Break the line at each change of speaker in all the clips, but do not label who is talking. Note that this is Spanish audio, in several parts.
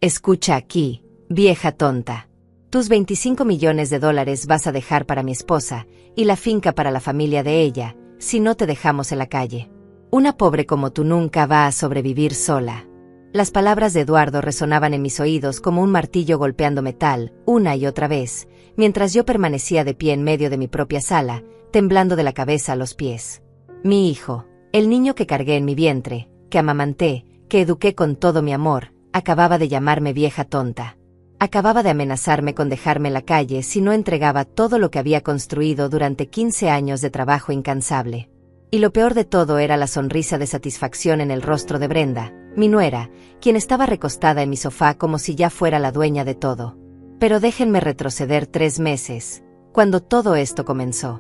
Escucha aquí, vieja tonta. Tus 25 millones de dólares vas a dejar para mi esposa, y la finca para la familia de ella, si no te dejamos en la calle. Una pobre como tú nunca va a sobrevivir sola. Las palabras de Eduardo resonaban en mis oídos como un martillo golpeando metal, una y otra vez, mientras yo permanecía de pie en medio de mi propia sala, temblando de la cabeza a los pies. Mi hijo, el niño que cargué en mi vientre, que amamanté, que eduqué con todo mi amor, acababa de llamarme vieja tonta. Acababa de amenazarme con dejarme en la calle si no entregaba todo lo que había construido durante 15 años de trabajo incansable. Y lo peor de todo era la sonrisa de satisfacción en el rostro de Brenda, mi nuera, quien estaba recostada en mi sofá como si ya fuera la dueña de todo. Pero déjenme retroceder 3 meses, cuando todo esto comenzó.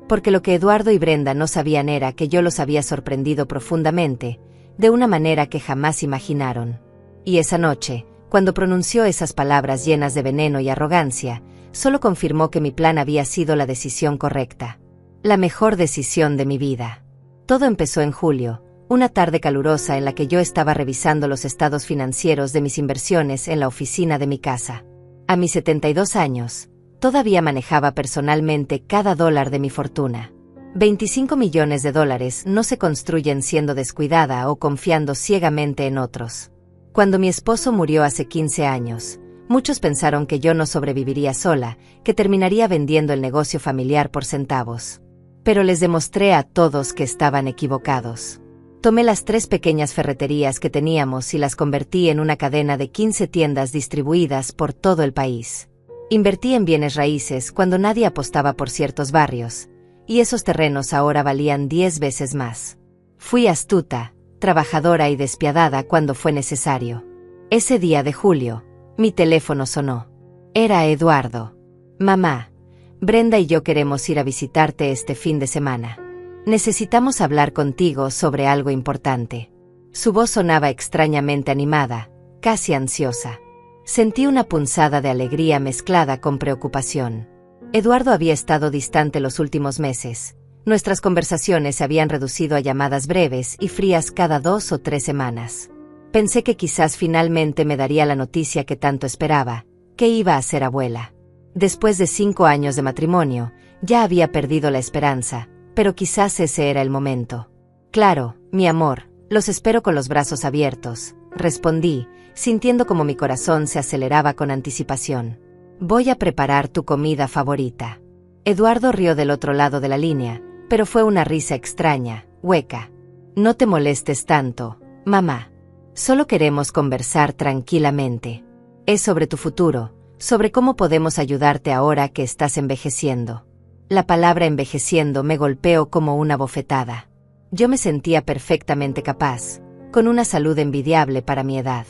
Porque lo que Eduardo y Brenda no sabían era que yo los había sorprendido profundamente, de una manera que jamás imaginaron. Y esa noche, cuando pronunció esas palabras llenas de veneno y arrogancia, solo confirmó que mi plan había sido la decisión correcta. La mejor decisión de mi vida. Todo empezó en julio, una tarde calurosa en la que yo estaba revisando los estados financieros de mis inversiones en la oficina de mi casa. A mis 72 años, todavía manejaba personalmente cada dólar de mi fortuna. 25 millones de dólares no se construyen siendo descuidada o confiando ciegamente en otros. Cuando mi esposo murió hace 15 años, muchos pensaron que yo no sobreviviría sola, que terminaría vendiendo el negocio familiar por centavos. Pero les demostré a todos que estaban equivocados. Tomé las 3 pequeñas ferreterías que teníamos y las convertí en una cadena de 15 tiendas distribuidas por todo el país. Invertí en bienes raíces cuando nadie apostaba por ciertos barrios, y esos terrenos ahora valían 10 veces más. Fui astuta, trabajadora y despiadada cuando fue necesario. Ese día de julio, mi teléfono sonó. Era Eduardo. Mamá, Brenda y yo queremos ir a visitarte este fin de semana. Necesitamos hablar contigo sobre algo importante. Su voz sonaba extrañamente animada, casi ansiosa. Sentí una punzada de alegría mezclada con preocupación. Eduardo había estado distante los últimos meses. Nuestras conversaciones se habían reducido a llamadas breves y frías cada 2 o 3 semanas. Pensé que quizás finalmente me daría la noticia que tanto esperaba, que iba a ser abuela. Después de 5 años de matrimonio, ya había perdido la esperanza, pero quizás ese era el momento. Claro, mi amor, los espero con los brazos abiertos, respondí, sintiendo como mi corazón se aceleraba con anticipación. Voy a preparar tu comida favorita. Eduardo rió del otro lado de la línea, pero fue una risa extraña, hueca. No te molestes tanto, mamá. Solo queremos conversar tranquilamente. Es sobre tu futuro, sobre cómo podemos ayudarte ahora que estás envejeciendo. La palabra envejeciendo me golpeó como una bofetada. Yo me sentía perfectamente capaz, con una salud envidiable para mi edad.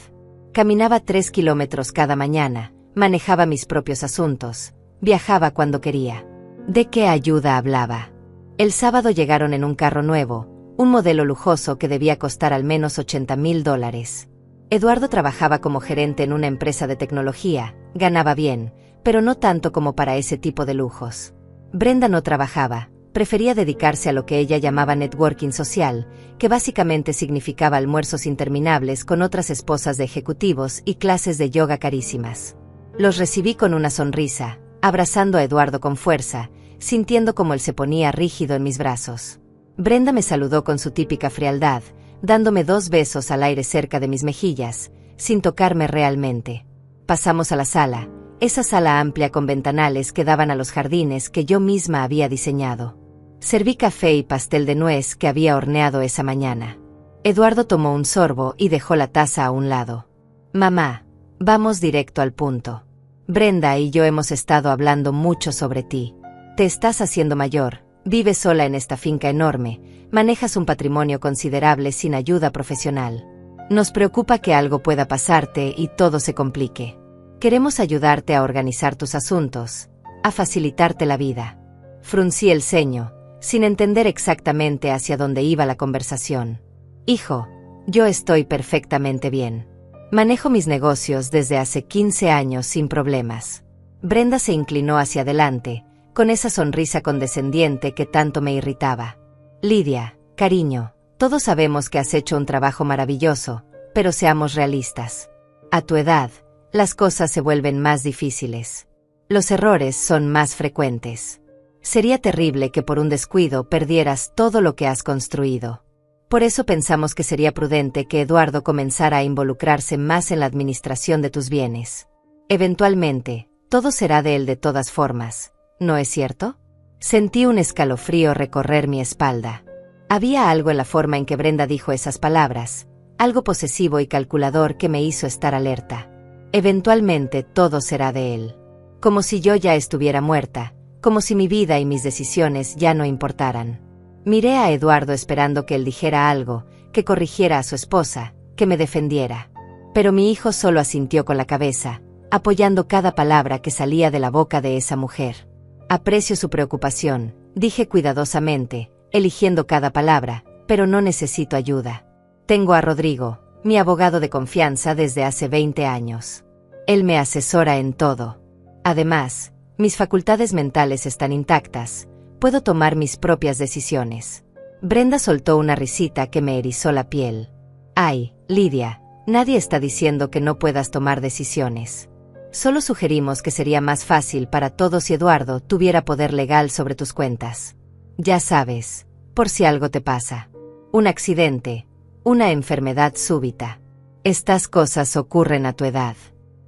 Caminaba 3 kilómetros cada mañana, manejaba mis propios asuntos, viajaba cuando quería. ¿De qué ayuda hablaba? El sábado llegaron en un carro nuevo, un modelo lujoso que debía costar al menos $80,000. Eduardo trabajaba como gerente en una empresa de tecnología, ganaba bien, pero no tanto como para ese tipo de lujos. Brenda no trabajaba, prefería dedicarse a lo que ella llamaba networking social, que básicamente significaba almuerzos interminables con otras esposas de ejecutivos y clases de yoga carísimas. Los recibí con una sonrisa, abrazando a Eduardo con fuerza, sintiendo como él se ponía rígido en mis brazos. Brenda me saludó con su típica frialdad, dándome 2 besos al aire cerca de mis mejillas, sin tocarme realmente. Pasamos a la sala, esa sala amplia con ventanales que daban a los jardines que yo misma había diseñado. Serví café y pastel de nuez que había horneado esa mañana. Eduardo tomó un sorbo y dejó la taza a un lado. Mamá, vamos directo al punto. Brenda y yo hemos estado hablando mucho sobre ti. Te estás haciendo mayor, vives sola en esta finca enorme, manejas un patrimonio considerable sin ayuda profesional. Nos preocupa que algo pueda pasarte y todo se complique. Queremos ayudarte a organizar tus asuntos, a facilitarte la vida. Fruncí el ceño, sin entender exactamente hacia dónde iba la conversación. Hijo, yo estoy perfectamente bien. Manejo mis negocios desde hace 15 años sin problemas. Brenda se inclinó hacia adelante, con esa sonrisa condescendiente que tanto me irritaba. Lidia, cariño, todos sabemos que has hecho un trabajo maravilloso, pero seamos realistas. A tu edad, las cosas se vuelven más difíciles. Los errores son más frecuentes. Sería terrible que por un descuido perdieras todo lo que has construido. Por eso pensamos que sería prudente que Eduardo comenzara a involucrarse más en la administración de tus bienes. Eventualmente, todo será de él de todas formas, ¿no es cierto? Sentí un escalofrío recorrer mi espalda. Había algo en la forma en que Brenda dijo esas palabras, algo posesivo y calculador que me hizo estar alerta. Eventualmente todo será de él. Como si yo ya estuviera muerta, como si mi vida y mis decisiones ya no importaran. Miré a Eduardo esperando que él dijera algo, que corrigiera a su esposa, que me defendiera. Pero mi hijo solo asintió con la cabeza, apoyando cada palabra que salía de la boca de esa mujer. Aprecio su preocupación, dije cuidadosamente, eligiendo cada palabra, pero no necesito ayuda. Tengo a Rodrigo, mi abogado de confianza desde hace 20 años. Él me asesora en todo. Además, mis facultades mentales están intactas, puedo tomar mis propias decisiones. Brenda soltó una risita que me erizó la piel. Ay, Lidia, nadie está diciendo que no puedas tomar decisiones. Solo sugerimos que sería más fácil para todos si Eduardo tuviera poder legal sobre tus cuentas. Ya sabes, por si algo te pasa. Un accidente, una enfermedad súbita. Estas cosas ocurren a tu edad.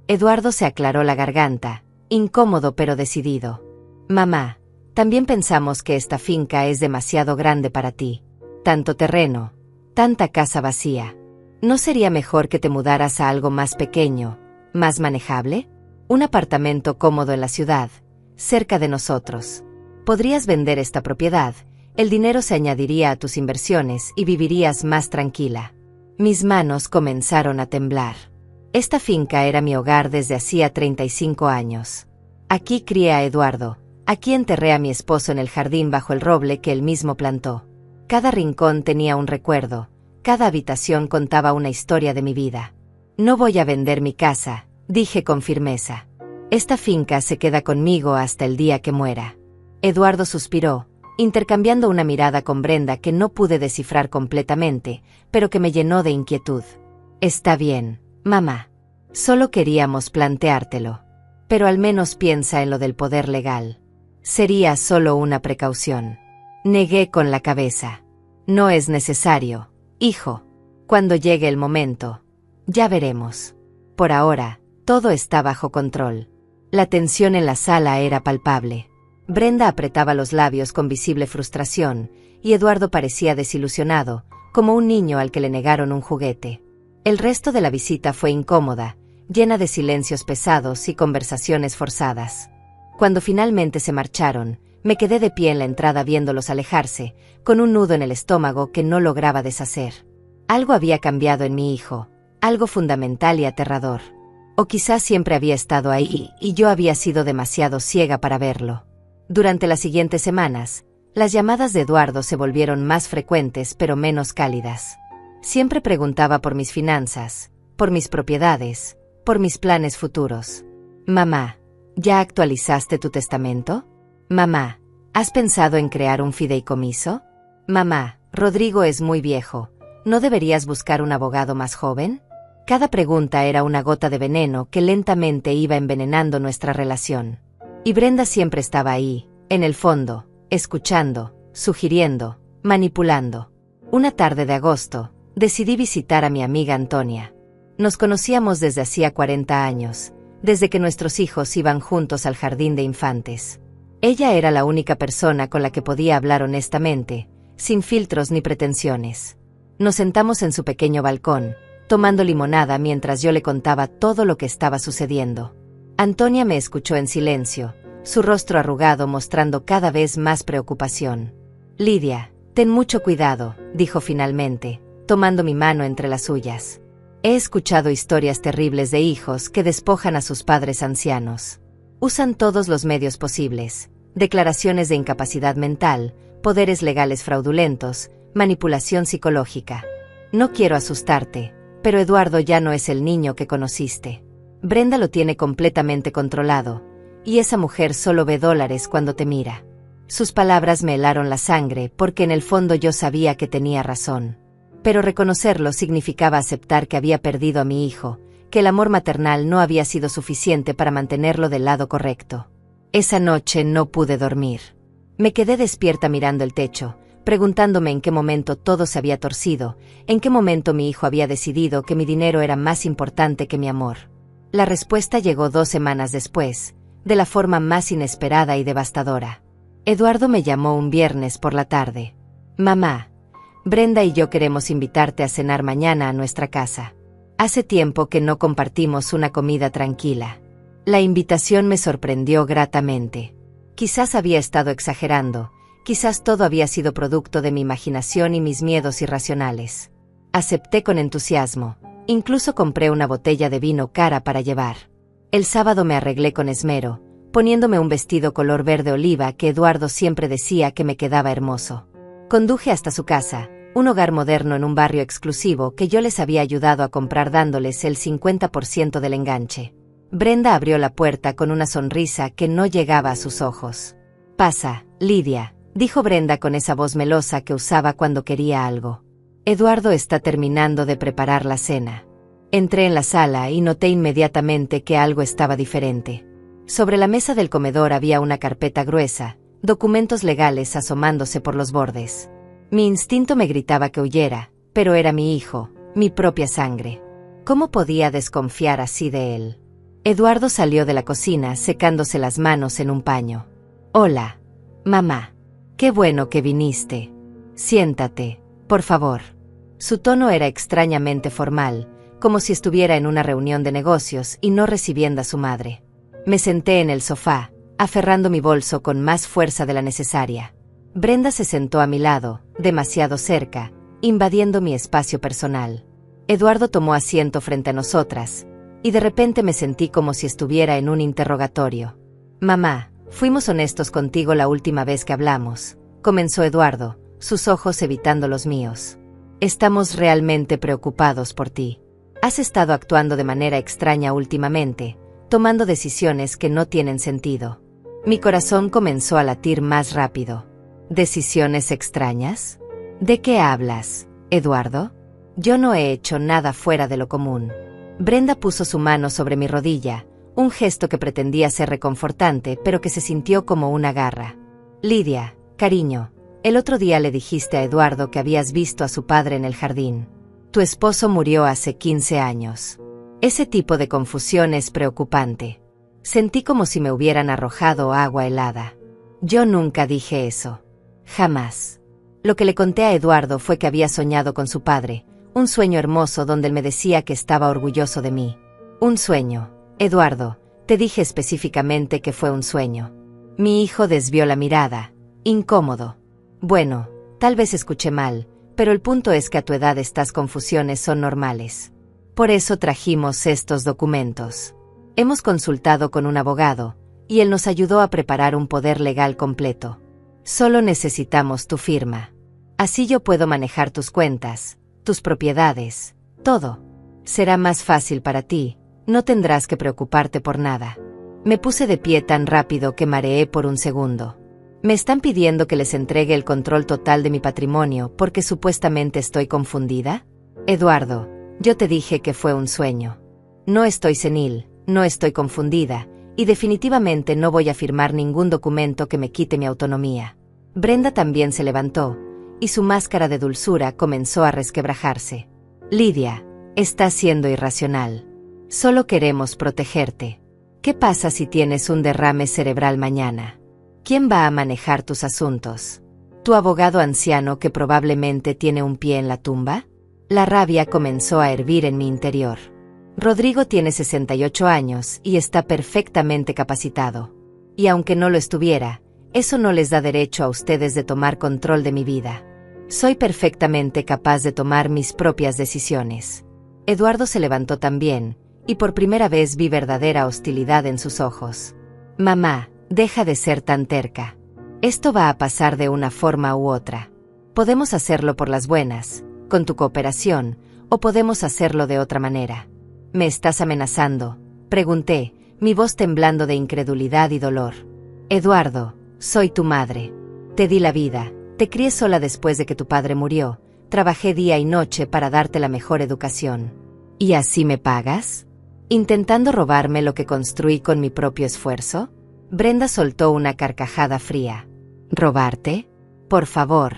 Eduardo se aclaró la garganta, incómodo pero decidido. Mamá, también pensamos que esta finca es demasiado grande para ti. Tanto terreno, tanta casa vacía. ¿No sería mejor que te mudaras a algo más pequeño, más manejable? Un apartamento cómodo en la ciudad, cerca de nosotros. Podrías vender esta propiedad, el dinero se añadiría a tus inversiones y vivirías más tranquila. Mis manos comenzaron a temblar. Esta finca era mi hogar desde hacía 35 años. Aquí crié a Eduardo, aquí enterré a mi esposo en el jardín bajo el roble que él mismo plantó. Cada rincón tenía un recuerdo, cada habitación contaba una historia de mi vida. No voy a vender mi casa, dije con firmeza. Esta finca se queda conmigo hasta el día que muera. Eduardo suspiró, intercambiando una mirada con Brenda que no pude descifrar completamente, pero que me llenó de inquietud. Está bien, mamá. Solo queríamos planteártelo. Pero al menos piensa en lo del poder legal. Sería solo una precaución. Negué con la cabeza. No es necesario, hijo. Cuando llegue el momento, ya veremos. Por ahora, todo está bajo control. La tensión en la sala era palpable. Brenda apretaba los labios con visible frustración, y Eduardo parecía desilusionado, como un niño al que le negaron un juguete. El resto de la visita fue incómoda, llena de silencios pesados y conversaciones forzadas. Cuando finalmente se marcharon, me quedé de pie en la entrada viéndolos alejarse, con un nudo en el estómago que no lograba deshacer. Algo había cambiado en mi hijo, algo fundamental y aterrador. O quizás siempre había estado ahí y yo había sido demasiado ciega para verlo. Durante las siguientes semanas, las llamadas de Eduardo se volvieron más frecuentes pero menos cálidas. Siempre preguntaba por mis finanzas, por mis propiedades, por mis planes futuros. Mamá, ¿ya actualizaste tu testamento? Mamá, ¿has pensado en crear un fideicomiso? Mamá, Rodrigo es muy viejo, ¿no deberías buscar un abogado más joven? Cada pregunta era una gota de veneno que lentamente iba envenenando nuestra relación. Y Brenda siempre estaba ahí, en el fondo, escuchando, sugiriendo, manipulando. Una tarde de agosto, decidí visitar a mi amiga Antonia. Nos conocíamos desde hacía 40 años, desde que nuestros hijos iban juntos al jardín de infantes. Ella era la única persona con la que podía hablar honestamente, sin filtros ni pretensiones. Nos sentamos en su pequeño balcón, tomando limonada mientras yo le contaba todo lo que estaba sucediendo. Antonia me escuchó en silencio, su rostro arrugado mostrando cada vez más preocupación. Lidia, ten mucho cuidado, dijo finalmente, tomando mi mano entre las suyas. He escuchado historias terribles de hijos que despojan a sus padres ancianos. Usan todos los medios posibles, declaraciones de incapacidad mental, poderes legales fraudulentos, manipulación psicológica. No quiero asustarte, pero Eduardo ya no es el niño que conociste. Brenda lo tiene completamente controlado, y esa mujer solo ve dólares cuando te mira. Sus palabras me helaron la sangre porque en el fondo yo sabía que tenía razón. Pero reconocerlo significaba aceptar que había perdido a mi hijo, que el amor maternal no había sido suficiente para mantenerlo del lado correcto. Esa noche no pude dormir. Me quedé despierta mirando el techo, preguntándome en qué momento todo se había torcido, en qué momento mi hijo había decidido que mi dinero era más importante que mi amor. La respuesta llegó 2 semanas después, de la forma más inesperada y devastadora. Eduardo me llamó un viernes por la tarde. Mamá, Brenda y yo queremos invitarte a cenar mañana a nuestra casa. Hace tiempo que no compartimos una comida tranquila. La invitación me sorprendió gratamente. Quizás había estado exagerando, quizás todo había sido producto de mi imaginación y mis miedos irracionales. Acepté con entusiasmo, incluso compré una botella de vino cara para llevar. El sábado me arreglé con esmero, poniéndome un vestido color verde oliva que Eduardo siempre decía que me quedaba hermoso. Conduje hasta su casa, un hogar moderno en un barrio exclusivo que yo les había ayudado a comprar dándoles el 50% del enganche. Brenda abrió la puerta con una sonrisa que no llegaba a sus ojos. «Pasa, Lidia», dijo Brenda con esa voz melosa que usaba cuando quería algo. «Eduardo está terminando de preparar la cena». Entré en la sala y noté inmediatamente que algo estaba diferente. Sobre la mesa del comedor había una carpeta gruesa, documentos legales asomándose por los bordes. Mi instinto me gritaba que huyera, pero era mi hijo, mi propia sangre. ¿Cómo podía desconfiar así de él? Eduardo salió de la cocina secándose las manos en un paño. «Hola, mamá. Qué bueno que viniste. Siéntate, por favor». Su tono era extrañamente formal, como si estuviera en una reunión de negocios y no recibiendo a su madre. Me senté en el sofá, aferrando mi bolso con más fuerza de la necesaria. Brenda se sentó a mi lado, demasiado cerca, invadiendo mi espacio personal. Eduardo tomó asiento frente a nosotras, y de repente me sentí como si estuviera en un interrogatorio. «Mamá, fuimos honestos contigo la última vez que hablamos», comenzó Eduardo, sus ojos evitando los míos. «Estamos realmente preocupados por ti. Has estado actuando de manera extraña últimamente, tomando decisiones que no tienen sentido». Mi corazón comenzó a latir más rápido. ¿Decisiones extrañas? ¿De qué hablas, Eduardo? Yo no he hecho nada fuera de lo común. Brenda puso su mano sobre mi rodilla, un gesto que pretendía ser reconfortante, pero que se sintió como una garra. «Lidia, cariño, el otro día le dijiste a Eduardo que habías visto a su padre en el jardín. Tu esposo murió hace 15 años. Ese tipo de confusión es preocupante». Sentí como si me hubieran arrojado agua helada. Yo nunca dije eso. Jamás. Lo que le conté a Eduardo fue que había soñado con su padre, un sueño hermoso donde él me decía que estaba orgulloso de mí. Un sueño, Eduardo, te dije específicamente que fue un sueño. Mi hijo desvió la mirada, incómodo. Bueno, tal vez escuché mal, pero el punto es que a tu edad estas confusiones son normales. Por eso trajimos estos documentos. Hemos consultado con un abogado, y él nos ayudó a preparar un poder legal completo. Solo necesitamos tu firma. Así yo puedo manejar tus cuentas, tus propiedades, todo. Será más fácil para ti, no tendrás que preocuparte por nada. Me puse de pie tan rápido que mareé por un segundo. Me están pidiendo que les entregue el control total de mi patrimonio porque supuestamente estoy confundida. Eduardo, yo te dije que fue un sueño. No estoy senil, no estoy confundida, y definitivamente no voy a firmar ningún documento que me quite mi autonomía. Brenda también se levantó, y su máscara de dulzura comenzó a resquebrajarse. Lidia, estás siendo irracional. Solo queremos protegerte. ¿Qué pasa si tienes un derrame cerebral mañana? ¿Quién va a manejar tus asuntos? ¿Tu abogado anciano que probablemente tiene un pie en la tumba? La rabia comenzó a hervir en mi interior. Rodrigo tiene 68 años y está perfectamente capacitado. Y aunque no lo estuviera, eso no les da derecho a ustedes de tomar control de mi vida. Soy perfectamente capaz de tomar mis propias decisiones. Eduardo se levantó también, y por primera vez vi verdadera hostilidad en sus ojos. Mamá, deja de ser tan terca. Esto va a pasar de una forma u otra. Podemos hacerlo por las buenas, con tu cooperación, o podemos hacerlo de otra manera. ¿Me estás amenazando?, pregunté, mi voz temblando de incredulidad y dolor. Eduardo, soy tu madre. Te di la vida, te crié sola después de que tu padre murió, trabajé día y noche para darte la mejor educación. ¿Y así me pagas? ¿Intentando robarme lo que construí con mi propio esfuerzo? Brenda soltó una carcajada fría. ¿Robarte? Por favor,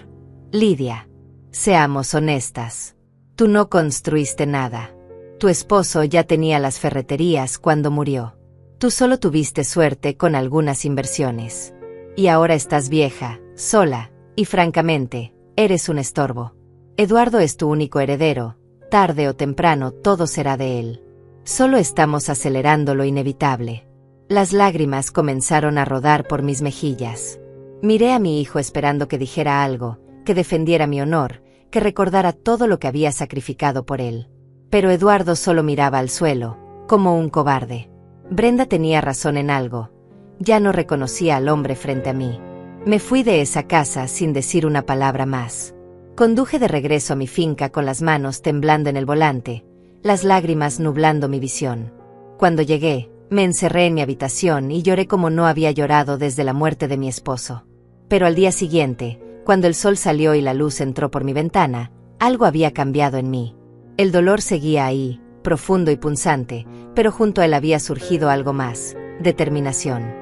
Lidia. Seamos honestas. Tú no construiste nada. Tu esposo ya tenía las ferreterías cuando murió. Tú solo tuviste suerte con algunas inversiones. Y ahora estás vieja, sola, y francamente, eres un estorbo. Eduardo es tu único heredero. Tarde o temprano todo será de él. Solo estamos acelerando lo inevitable. Las lágrimas comenzaron a rodar por mis mejillas. Miré a mi hijo esperando que dijera algo, que defendiera mi honor, que recordara todo lo que había sacrificado por él. Pero Eduardo solo miraba al suelo, como un cobarde. Brenda tenía razón en algo. Ya no reconocía al hombre frente a mí. Me fui de esa casa sin decir una palabra más. Conduje de regreso a mi finca con las manos temblando en el volante, las lágrimas nublando mi visión. Cuando llegué, me encerré en mi habitación y lloré como no había llorado desde la muerte de mi esposo. Pero al día siguiente, cuando el sol salió y la luz entró por mi ventana, algo había cambiado en mí. El dolor seguía ahí, profundo y punzante, pero junto a él había surgido algo más: determinación.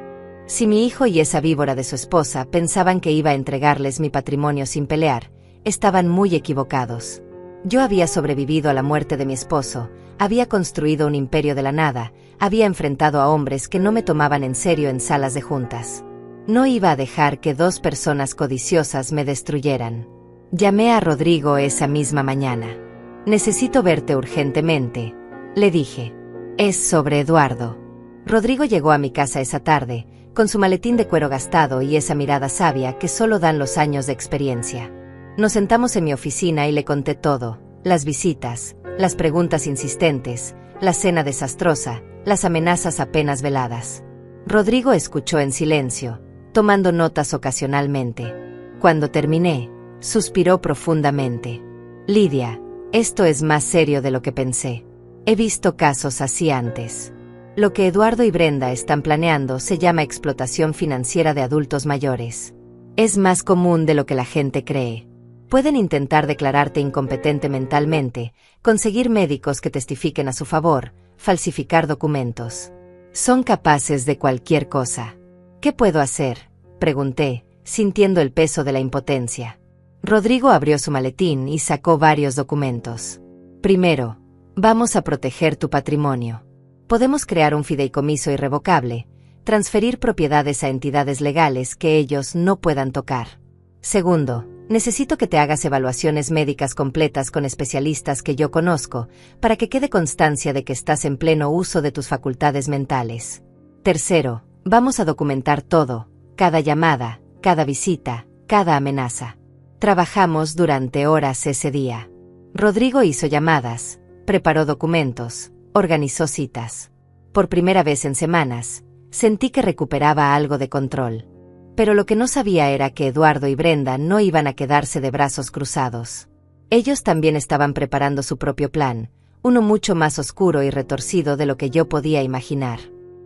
Si mi hijo y esa víbora de su esposa pensaban que iba a entregarles mi patrimonio sin pelear, estaban muy equivocados. Yo había sobrevivido a la muerte de mi esposo, había construido un imperio de la nada, había enfrentado a hombres que no me tomaban en serio en salas de juntas. No iba a dejar que dos personas codiciosas me destruyeran. Llamé a Rodrigo esa misma mañana. «Necesito verte urgentemente», le dije. «Es sobre Eduardo». Rodrigo llegó a mi casa esa tarde, con su maletín de cuero gastado y esa mirada sabia que solo dan los años de experiencia. Nos sentamos en mi oficina y le conté todo: las visitas, las preguntas insistentes, la cena desastrosa, las amenazas apenas veladas. Rodrigo escuchó en silencio, tomando notas ocasionalmente. Cuando terminé, suspiró profundamente. «Lidia, esto es más serio de lo que pensé. He visto casos así antes. Lo que Eduardo y Brenda están planeando se llama explotación financiera de adultos mayores. Es más común de lo que la gente cree. Pueden intentar declararte incompetente mentalmente, conseguir médicos que testifiquen a su favor, falsificar documentos. Son capaces de cualquier cosa». «¿Qué puedo hacer?», pregunté, sintiendo el peso de la impotencia. Rodrigo abrió su maletín y sacó varios documentos. «Primero, vamos a proteger tu patrimonio. Podemos crear un fideicomiso irrevocable, transferir propiedades a entidades legales que ellos no puedan tocar. Segundo, necesito que te hagas evaluaciones médicas completas con especialistas que yo conozco, para que quede constancia de que estás en pleno uso de tus facultades mentales. Tercero, vamos a documentar todo, cada llamada, cada visita, cada amenaza». Trabajamos durante horas ese día. Rodrigo hizo llamadas, preparó documentos, organizó citas. Por primera vez en semanas, sentí que recuperaba algo de control. Pero lo que no sabía era que Eduardo y Brenda no iban a quedarse de brazos cruzados. Ellos también estaban preparando su propio plan, uno mucho más oscuro y retorcido de lo que yo podía imaginar.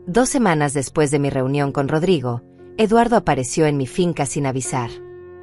2 semanas después de mi reunión con Rodrigo, Eduardo apareció en mi finca sin avisar.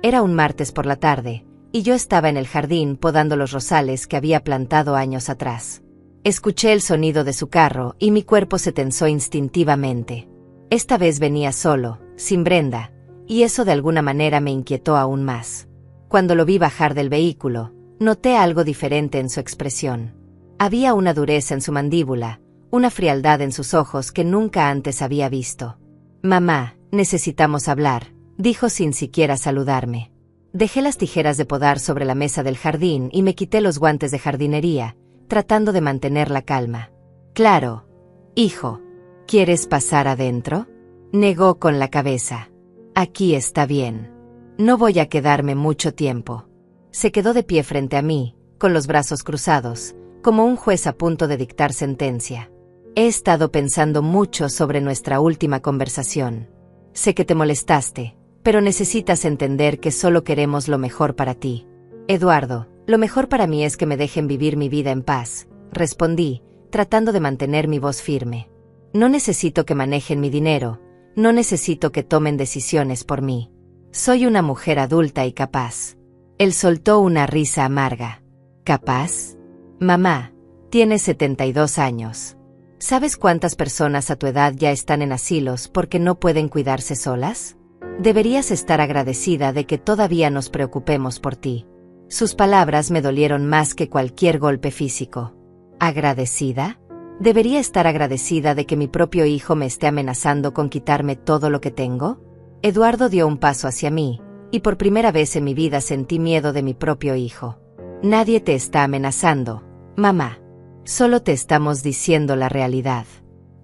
Era un martes por la tarde, y yo estaba en el jardín podando los rosales que había plantado años atrás. Escuché el sonido de su carro y mi cuerpo se tensó instintivamente. Esta vez venía solo, sin Brenda, y eso de alguna manera me inquietó aún más. Cuando lo vi bajar del vehículo, noté algo diferente en su expresión. Había una dureza en su mandíbula, una frialdad en sus ojos que nunca antes había visto. «Mamá, necesitamos hablar», dijo sin siquiera saludarme. Dejé las tijeras de podar sobre la mesa del jardín y me quité los guantes de jardinería, tratando de mantener la calma. «Claro, hijo. ¿Quieres pasar adentro?», negó con la cabeza. «Aquí está bien. No voy a quedarme mucho tiempo». Se quedó de pie frente a mí, con los brazos cruzados, como un juez a punto de dictar sentencia. «He estado pensando mucho sobre nuestra última conversación. Sé que te molestaste, pero necesitas entender que solo queremos lo mejor para ti». «Eduardo, lo mejor para mí es que me dejen vivir mi vida en paz», respondí, tratando de mantener mi voz firme. «No necesito que manejen mi dinero, no necesito que tomen decisiones por mí. Soy una mujer adulta y capaz». Él soltó una risa amarga. «¿Capaz? Mamá, tienes 72 años. ¿Sabes cuántas personas a tu edad ya están en asilos porque no pueden cuidarse solas? Deberías estar agradecida de que todavía nos preocupemos por ti. Sus palabras me dolieron más que cualquier golpe físico. ¿Agradecida? ¿Debería estar agradecida de que mi propio hijo me esté amenazando con quitarme todo lo que tengo? Eduardo dio un paso hacia mí, y por primera vez en mi vida sentí miedo de mi propio hijo. Nadie te está amenazando, mamá. Solo te estamos diciendo la realidad.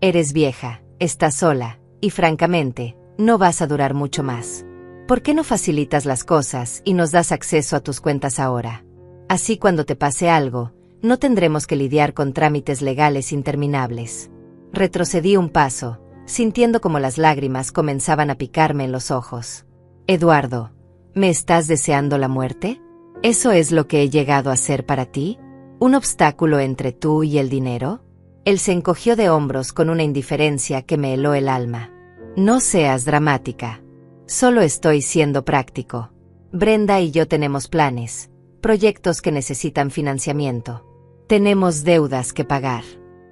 Eres vieja, estás sola, y francamente, no vas a durar mucho más. ¿Por qué no facilitas las cosas y nos das acceso a tus cuentas ahora? Así cuando te pase algo, no tendremos que lidiar con trámites legales interminables. Retrocedí un paso, sintiendo como las lágrimas comenzaban a picarme en los ojos. Eduardo, ¿me estás deseando la muerte? ¿Eso es lo que he llegado a ser para ti? ¿Un obstáculo entre tú y el dinero? Él se encogió de hombros con una indiferencia que me heló el alma. No seas dramática. Solo estoy siendo práctico. Brenda y yo tenemos planes, proyectos que necesitan financiamiento. Tenemos deudas que pagar.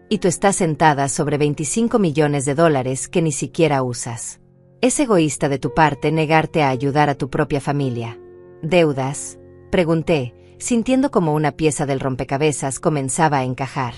Y tú estás sentada sobre 25 millones de dólares que ni siquiera usas. Es egoísta de tu parte negarte a ayudar a tu propia familia. ¿Deudas? Pregunté, sintiendo como una pieza del rompecabezas comenzaba a encajar.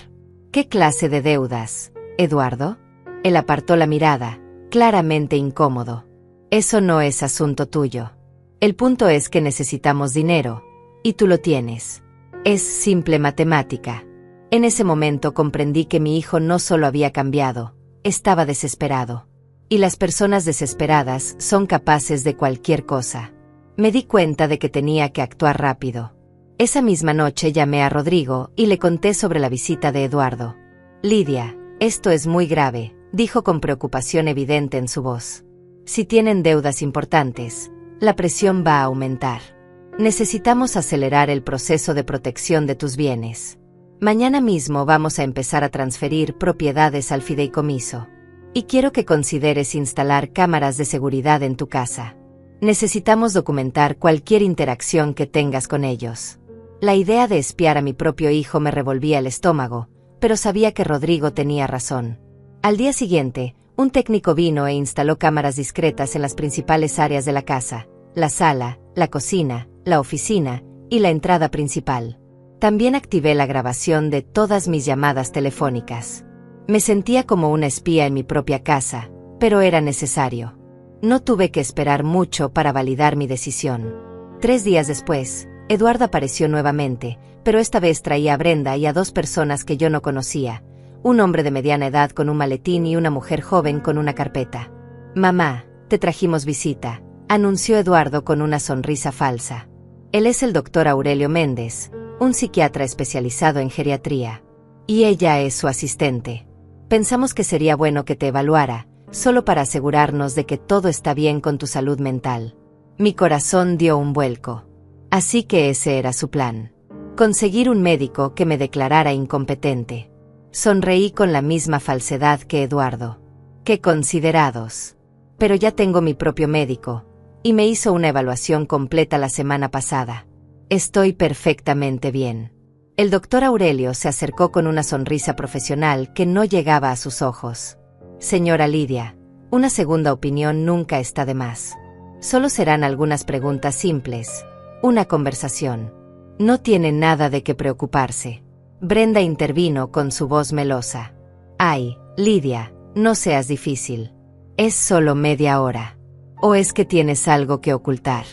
¿Qué clase de deudas, Eduardo? Él apartó la mirada, claramente incómodo. Eso no es asunto tuyo. El punto es que necesitamos dinero, y tú lo tienes. Es simple matemática. En ese momento comprendí que mi hijo no solo había cambiado, estaba desesperado. Y las personas desesperadas son capaces de cualquier cosa. Me di cuenta de que tenía que actuar rápido. Esa misma noche llamé a Rodrigo y le conté sobre la visita de Eduardo. Lidia, esto es muy grave, dijo con preocupación evidente en su voz. Si tienen deudas importantes, la presión va a aumentar. Necesitamos acelerar el proceso de protección de tus bienes. Mañana mismo vamos a empezar a transferir propiedades al fideicomiso. Y quiero que consideres instalar cámaras de seguridad en tu casa. Necesitamos documentar cualquier interacción que tengas con ellos. La idea de espiar a mi propio hijo me revolvía el estómago, pero sabía que Rodrigo tenía razón. Al día siguiente, un técnico vino e instaló cámaras discretas en las principales áreas de la casa, la sala, la cocina, la oficina y la entrada principal. También activé la grabación de todas mis llamadas telefónicas. Me sentía como una espía en mi propia casa, pero era necesario. No tuve que esperar mucho para validar mi decisión. 3 días después, Eduardo apareció nuevamente, pero esta vez traía a Brenda y a 2 personas que yo no conocía, un hombre de mediana edad con un maletín y una mujer joven con una carpeta. Mamá, te trajimos visita, anunció Eduardo con una sonrisa falsa. Él es el doctor Aurelio Méndez, un psiquiatra especializado en geriatría. Y ella es su asistente. Pensamos que sería bueno que te evaluara, solo para asegurarnos de que todo está bien con tu salud mental. Mi corazón dio un vuelco. Así que ese era su plan. Conseguir un médico que me declarara incompetente. Sonreí con la misma falsedad que Eduardo. ¡Qué considerados! Pero ya tengo mi propio médico, y me hizo una evaluación completa la semana pasada. Estoy perfectamente bien. El doctor Aurelio se acercó con una sonrisa profesional que no llegaba a sus ojos. Señora Lidia, una segunda opinión nunca está de más. Solo serán algunas preguntas simples. Una conversación. No tiene nada de qué preocuparse. Brenda intervino con su voz melosa. Ay, Lidia, no seas difícil. Es solo media hora. ¿O es que tienes algo que ocultar?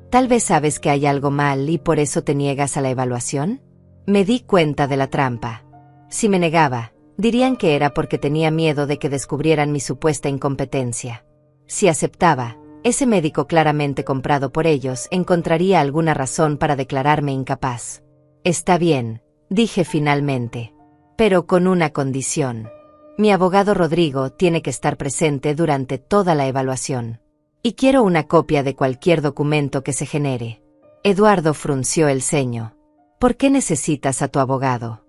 Tal vez sabes que hay algo mal y por eso te niegas a la evaluación. Me di cuenta de la trampa. Si me negaba, dirían que era porque tenía miedo de que descubrieran mi supuesta incompetencia. Si aceptaba, ese médico claramente comprado por ellos encontraría alguna razón para declararme incapaz. Está bien, dije finalmente. Pero con una condición. Mi abogado Rodrigo tiene que estar presente durante toda la evaluación. Y quiero una copia de cualquier documento que se genere. Eduardo frunció el ceño. ¿Por qué necesitas a tu abogado?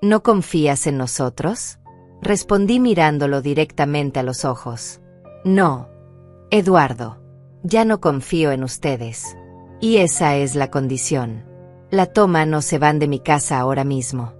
¿No confías en nosotros? Respondí mirándolo directamente a los ojos. No. Eduardo, ya no confío en ustedes. Y esa es la condición. La toma no se van de mi casa ahora mismo.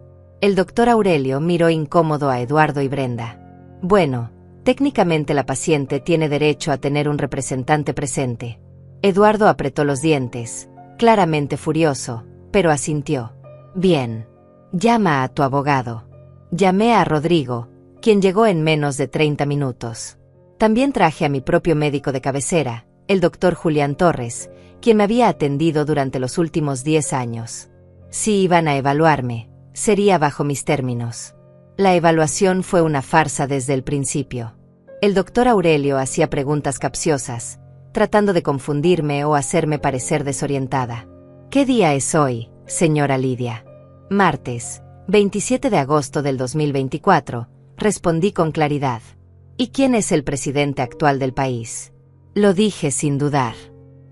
El doctor Aurelio miró incómodo a Eduardo y Brenda. Bueno, técnicamente la paciente tiene derecho a tener un representante presente. Eduardo apretó los dientes, claramente furioso, pero asintió. Bien. Llama a tu abogado. Llamé a Rodrigo, quien llegó en menos de 30 minutos. También traje a mi propio médico de cabecera, el doctor Julián Torres, quien me había atendido durante los últimos 10 años. Si iban a evaluarme, sería bajo mis términos. La evaluación fue una farsa desde el principio. El doctor Aurelio hacía preguntas capciosas, tratando de confundirme o hacerme parecer desorientada. ¿Qué día es hoy, señora Lidia? Martes, 27 de agosto del 2024, respondí con claridad. ¿Y quién es el presidente actual del país? Lo dije sin dudar.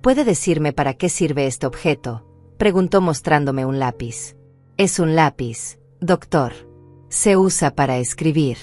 ¿Puede decirme para qué sirve este objeto?, preguntó mostrándome un lápiz. Es un lápiz, doctor. Se usa para escribir.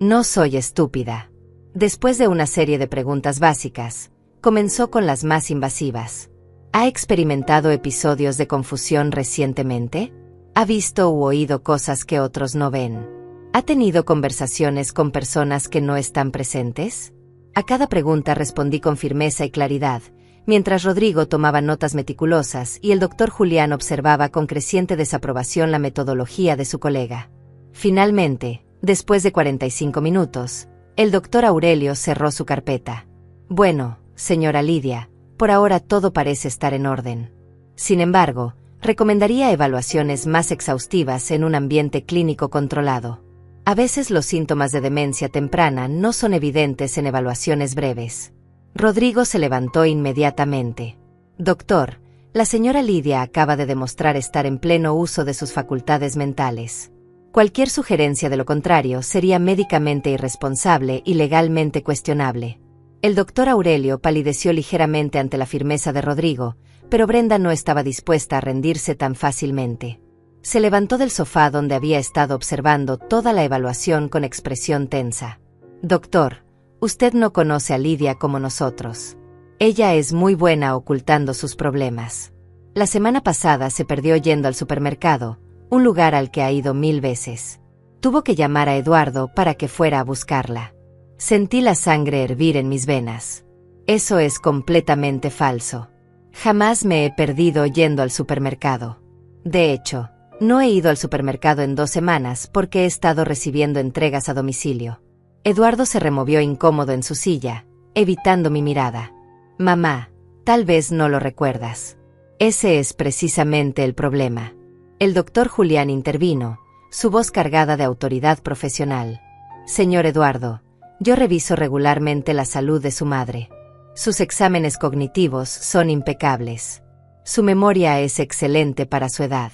No soy estúpida. Después de una serie de preguntas básicas, comenzó con las más invasivas. ¿Ha experimentado episodios de confusión recientemente? ¿Ha visto u oído cosas que otros no ven? ¿Ha tenido conversaciones con personas que no están presentes? A cada pregunta respondí con firmeza y claridad, mientras Rodrigo tomaba notas meticulosas y el doctor Julián observaba con creciente desaprobación la metodología de su colega. Finalmente, después de 45 minutos, el doctor Aurelio cerró su carpeta. Bueno, señora Lidia, por ahora todo parece estar en orden. Sin embargo, recomendaría evaluaciones más exhaustivas en un ambiente clínico controlado. A veces los síntomas de demencia temprana no son evidentes en evaluaciones breves. Rodrigo se levantó inmediatamente. Doctor, la señora Lidia acaba de demostrar estar en pleno uso de sus facultades mentales. Cualquier sugerencia de lo contrario sería médicamente irresponsable y legalmente cuestionable. El doctor Aurelio palideció ligeramente ante la firmeza de Rodrigo, pero Brenda no estaba dispuesta a rendirse tan fácilmente. Se levantó del sofá donde había estado observando toda la evaluación con expresión tensa. Doctor, usted no conoce a Lidia como nosotros. Ella es muy buena ocultando sus problemas. La semana pasada se perdió yendo al supermercado, un lugar al que ha ido 1000 veces. Tuvo que llamar a Eduardo para que fuera a buscarla. Sentí la sangre hervir en mis venas. Eso es completamente falso. Jamás me he perdido yendo al supermercado. De hecho, no he ido al supermercado en 2 semanas porque he estado recibiendo entregas a domicilio. Eduardo se removió incómodo en su silla, evitando mi mirada. Mamá, tal vez no lo recuerdas. Ese es precisamente el problema. El doctor Julián intervino, su voz cargada de autoridad profesional. Señor Eduardo, yo reviso regularmente la salud de su madre. Sus exámenes cognitivos son impecables. Su memoria es excelente para su edad.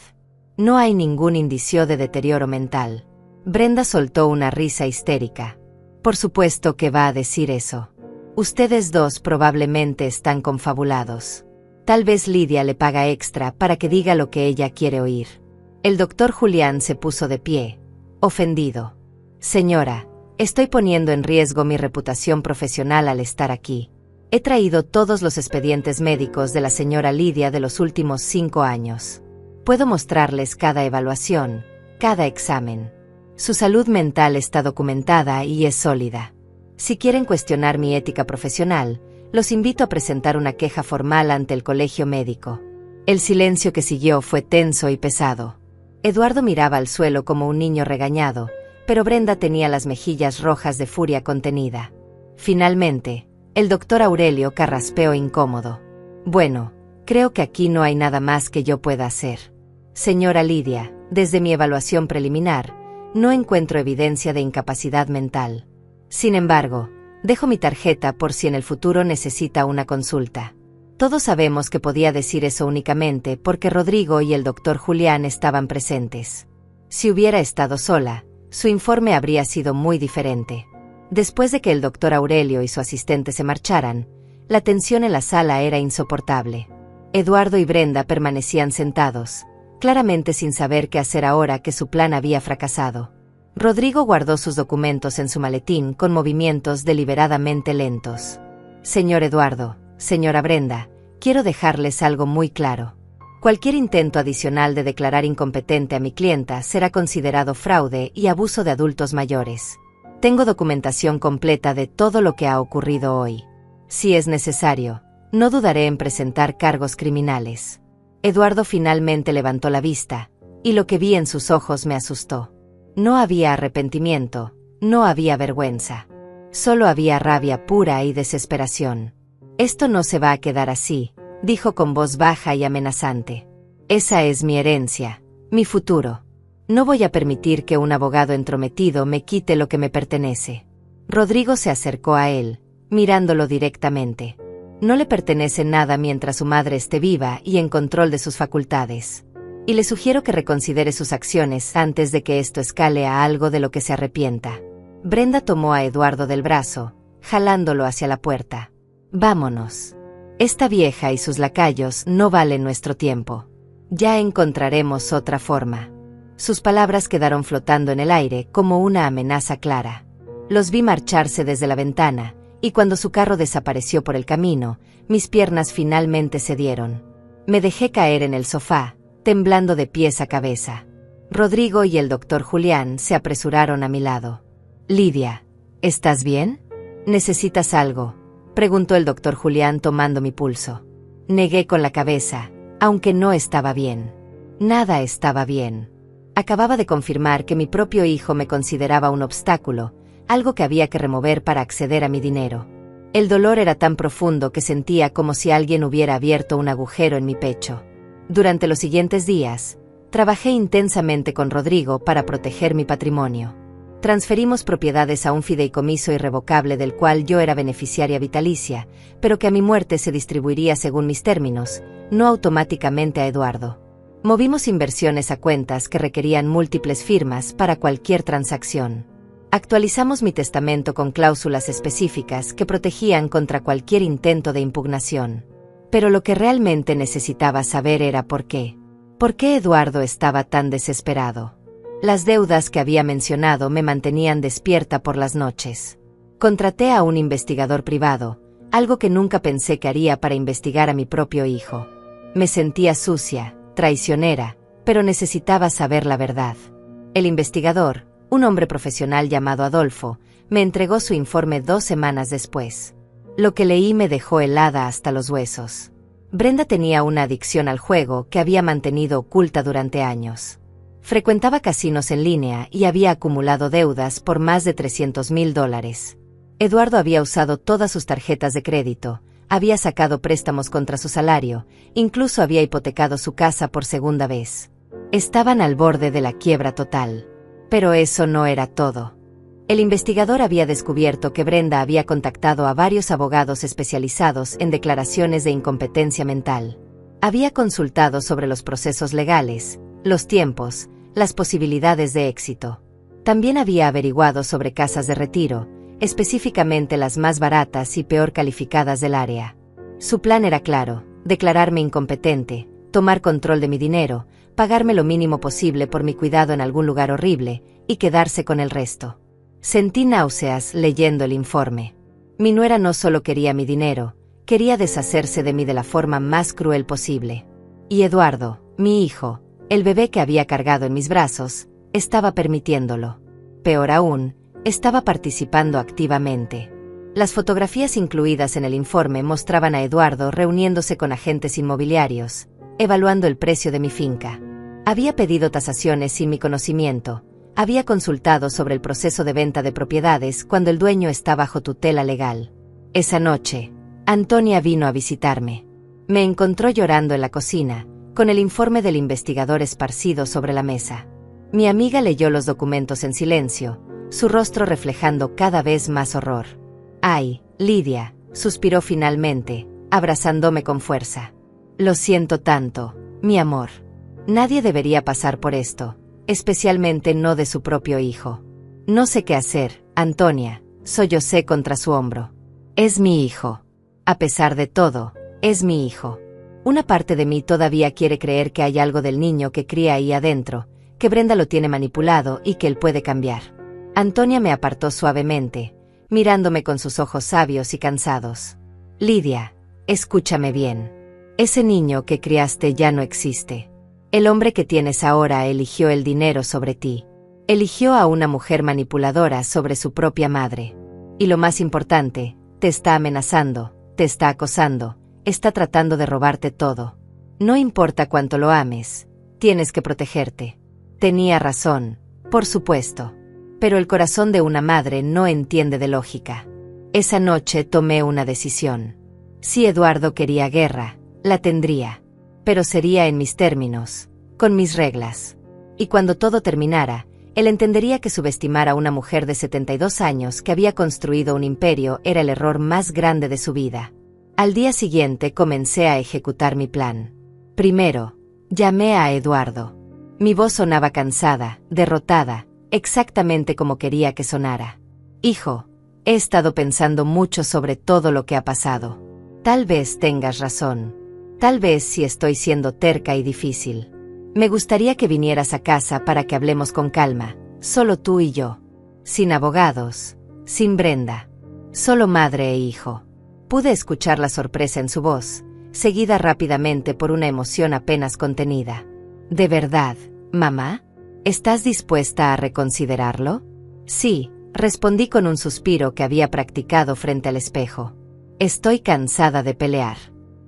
No hay ningún indicio de deterioro mental. Brenda soltó una risa histérica. Por supuesto que va a decir eso. Ustedes dos probablemente están confabulados. Tal vez Lidia le paga extra para que diga lo que ella quiere oír. El doctor Julián se puso de pie, ofendido. Señora, estoy poniendo en riesgo mi reputación profesional al estar aquí. He traído todos los expedientes médicos de la señora Lidia de los últimos 5 años. Puedo mostrarles cada evaluación, cada examen. Su salud mental está documentada y es sólida. Si quieren cuestionar mi ética profesional, los invito a presentar una queja formal ante el colegio médico. El silencio que siguió fue tenso y pesado. Eduardo miraba al suelo como un niño regañado, pero Brenda tenía las mejillas rojas de furia contenida. Finalmente, el doctor Aurelio carraspeó incómodo. Bueno, creo que aquí no hay nada más que yo pueda hacer. Señora Lidia, desde mi evaluación preliminar, no encuentro evidencia de incapacidad mental. Sin embargo, dejo mi tarjeta por si en el futuro necesita una consulta. Todos sabemos que podía decir eso únicamente porque Rodrigo y el doctor Julián estaban presentes. Si hubiera estado sola, su informe habría sido muy diferente. Después de que el doctor Aurelio y su asistente se marcharan, la tensión en la sala era insoportable. Eduardo y Brenda permanecían sentados, claramente sin saber qué hacer ahora que su plan había fracasado. Rodrigo guardó sus documentos en su maletín con movimientos deliberadamente lentos. Señor Eduardo, señora Brenda, quiero dejarles algo muy claro. Cualquier intento adicional de declarar incompetente a mi clienta será considerado fraude y abuso de adultos mayores. Tengo documentación completa de todo lo que ha ocurrido hoy. Si es necesario, no dudaré en presentar cargos criminales. Eduardo finalmente levantó la vista, y lo que vi en sus ojos me asustó. No había arrepentimiento, no había vergüenza. Solo había rabia pura y desesperación. «Esto no se va a quedar así», dijo con voz baja y amenazante. «Esa es mi herencia, mi futuro. No voy a permitir que un abogado entrometido me quite lo que me pertenece». Rodrigo se acercó a él, mirándolo directamente. No le pertenece nada mientras su madre esté viva y en control de sus facultades. Y le sugiero que reconsidere sus acciones antes de que esto escale a algo de lo que se arrepienta. Brenda tomó a Eduardo del brazo, jalándolo hacia la puerta. «Vámonos. Esta vieja y sus lacayos no valen nuestro tiempo. Ya encontraremos otra forma». Sus palabras quedaron flotando en el aire como una amenaza clara. Los vi marcharse desde la ventana, y cuando su carro desapareció por el camino, mis piernas finalmente cedieron. Me dejé caer en el sofá, temblando de pies a cabeza. Rodrigo y el doctor Julián se apresuraron a mi lado. «Lidia, ¿estás bien? ¿Necesitas algo?», preguntó el doctor Julián tomando mi pulso. Negué con la cabeza, aunque no estaba bien. Nada estaba bien. Acababa de confirmar que mi propio hijo me consideraba un obstáculo, algo que había que remover para acceder a mi dinero. El dolor era tan profundo que sentía como si alguien hubiera abierto un agujero en mi pecho. Durante los siguientes días, trabajé intensamente con Rodrigo para proteger mi patrimonio. Transferimos propiedades a un fideicomiso irrevocable del cual yo era beneficiaria vitalicia, pero que a mi muerte se distribuiría según mis términos, no automáticamente a Eduardo. Movimos inversiones a cuentas que requerían múltiples firmas para cualquier transacción. Actualizamos mi testamento con cláusulas específicas que protegían contra cualquier intento de impugnación. Pero lo que realmente necesitaba saber era por qué. ¿Por qué Eduardo estaba tan desesperado? Las deudas que había mencionado me mantenían despierta por las noches. Contraté a un investigador privado, algo que nunca pensé que haría para investigar a mi propio hijo. Me sentía sucia, traicionera, pero necesitaba saber la verdad. El investigador, un hombre profesional llamado Adolfo, me entregó su informe 2 semanas después. Lo que leí me dejó helada hasta los huesos. Brenda tenía una adicción al juego que había mantenido oculta durante años. Frecuentaba casinos en línea y había acumulado deudas por más de $300,000. Eduardo había usado todas sus tarjetas de crédito, había sacado préstamos contra su salario, incluso había hipotecado su casa por segunda vez. Estaban al borde de la quiebra total. Pero eso no era todo. El investigador había descubierto que Brenda había contactado a varios abogados especializados en declaraciones de incompetencia mental. Había consultado sobre los procesos legales, los tiempos, las posibilidades de éxito. También había averiguado sobre casas de retiro, específicamente las más baratas y peor calificadas del área. Su plan era claro: declararme incompetente, tomar control de mi dinero, pagarme lo mínimo posible por mi cuidado en algún lugar horrible, y quedarse con el resto. Sentí náuseas leyendo el informe. Mi nuera no solo quería mi dinero, quería deshacerse de mí de la forma más cruel posible. Y Eduardo, mi hijo, el bebé que había cargado en mis brazos, estaba permitiéndolo. Peor aún, estaba participando activamente. Las fotografías incluidas en el informe mostraban a Eduardo reuniéndose con agentes inmobiliarios, evaluando el precio de mi finca. Había pedido tasaciones sin mi conocimiento, había consultado sobre el proceso de venta de propiedades cuando el dueño está bajo tutela legal. Esa noche, Antonia vino a visitarme. Me encontró llorando en la cocina, con el informe del investigador esparcido sobre la mesa. Mi amiga leyó los documentos en silencio, su rostro reflejando cada vez más horror. «Ay, Lidia», suspiró finalmente, abrazándome con fuerza. «Lo siento tanto, mi amor. Nadie debería pasar por esto, especialmente no de su propio hijo. No sé qué hacer, Antonia», sollocé contra su hombro. «Es mi hijo. A pesar de todo, es mi hijo. Una parte de mí todavía quiere creer que hay algo del niño que cría ahí adentro, que Brenda lo tiene manipulado y que él puede cambiar». Antonia me apartó suavemente, mirándome con sus ojos sabios y cansados. «Lidia, escúchame bien. Ese niño que criaste ya no existe. El hombre que tienes ahora eligió el dinero sobre ti. Eligió a una mujer manipuladora sobre su propia madre. Y lo más importante, te está amenazando, te está acosando, está tratando de robarte todo. No importa cuánto lo ames, tienes que protegerte. Tenía razón, por supuesto. Pero el corazón de una madre no entiende de lógica. Esa noche tomé una decisión. Si Eduardo quería guerra, la tendría. Pero sería en mis términos, con mis reglas. Y cuando todo terminara, él entendería que subestimar a una mujer de 72 años que había construido un imperio era el error más grande de su vida. Al día siguiente comencé a ejecutar mi plan. Primero, llamé a Eduardo. Mi voz sonaba cansada, derrotada, exactamente como quería que sonara. Hijo, he estado pensando mucho sobre todo lo que ha pasado. Tal vez tengas razón. Tal vez sí estoy siendo terca y difícil. Me gustaría que vinieras a casa para que hablemos con calma, solo tú y yo. Sin abogados, sin Brenda. Solo madre e hijo. Pude escuchar la sorpresa en su voz, seguida rápidamente por una emoción apenas contenida. ¿De verdad, mamá? ¿Estás dispuesta a reconsiderarlo? Sí, respondí con un suspiro que había practicado frente al espejo. Estoy cansada de pelear.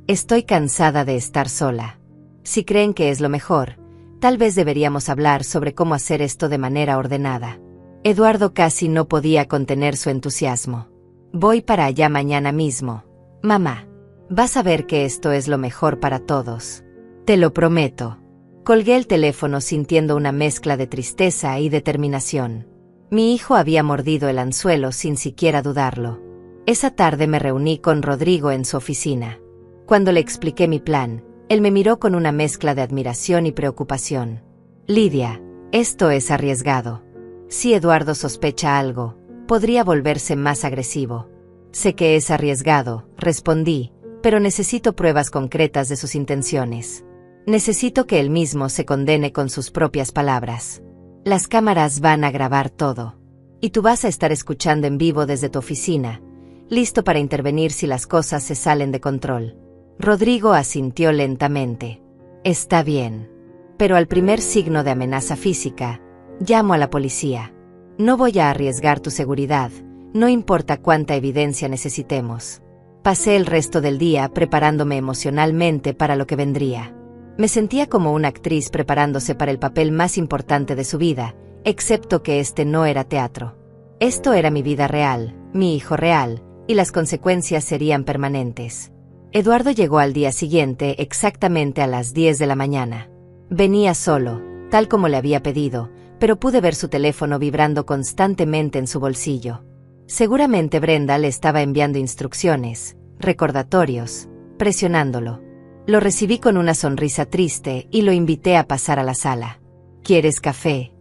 Estoy cansada de estar sola. Si creen que es lo mejor, tal vez deberíamos hablar sobre cómo hacer esto de manera ordenada. Eduardo casi no podía contener su entusiasmo. Voy para allá mañana mismo. Mamá, vas a ver que esto es lo mejor para todos. Te lo prometo. Colgué el teléfono sintiendo una mezcla de tristeza y determinación. Mi hijo había mordido el anzuelo sin siquiera dudarlo. Esa tarde me reuní con Rodrigo en su oficina. Cuando le expliqué mi plan, él me miró con una mezcla de admiración y preocupación. Lidia, esto es arriesgado. Si Eduardo sospecha algo, podría volverse más agresivo. Sé que es arriesgado, respondí, pero necesito pruebas concretas de sus intenciones. Necesito que él mismo se condene con sus propias palabras. Las cámaras van a grabar todo. Y tú vas a estar escuchando en vivo desde tu oficina, listo para intervenir si las cosas se salen de control. Rodrigo asintió lentamente. Está bien. Pero al primer signo de amenaza física, llamo a la policía. No voy a arriesgar tu seguridad, no importa cuánta evidencia necesitemos. Pasé el resto del día preparándome emocionalmente para lo que vendría. Me sentía como una actriz preparándose para el papel más importante de su vida, excepto que este no era teatro. Esto era mi vida real, mi hijo real, y las consecuencias serían permanentes. Eduardo llegó al día siguiente exactamente a las 10 de la mañana. Venía solo, tal como le había pedido, pero pude ver su teléfono vibrando constantemente en su bolsillo. Seguramente Brenda le estaba enviando instrucciones, recordatorios, presionándolo. Lo recibí con una sonrisa triste y lo invité a pasar a la sala. ¿Quieres café?,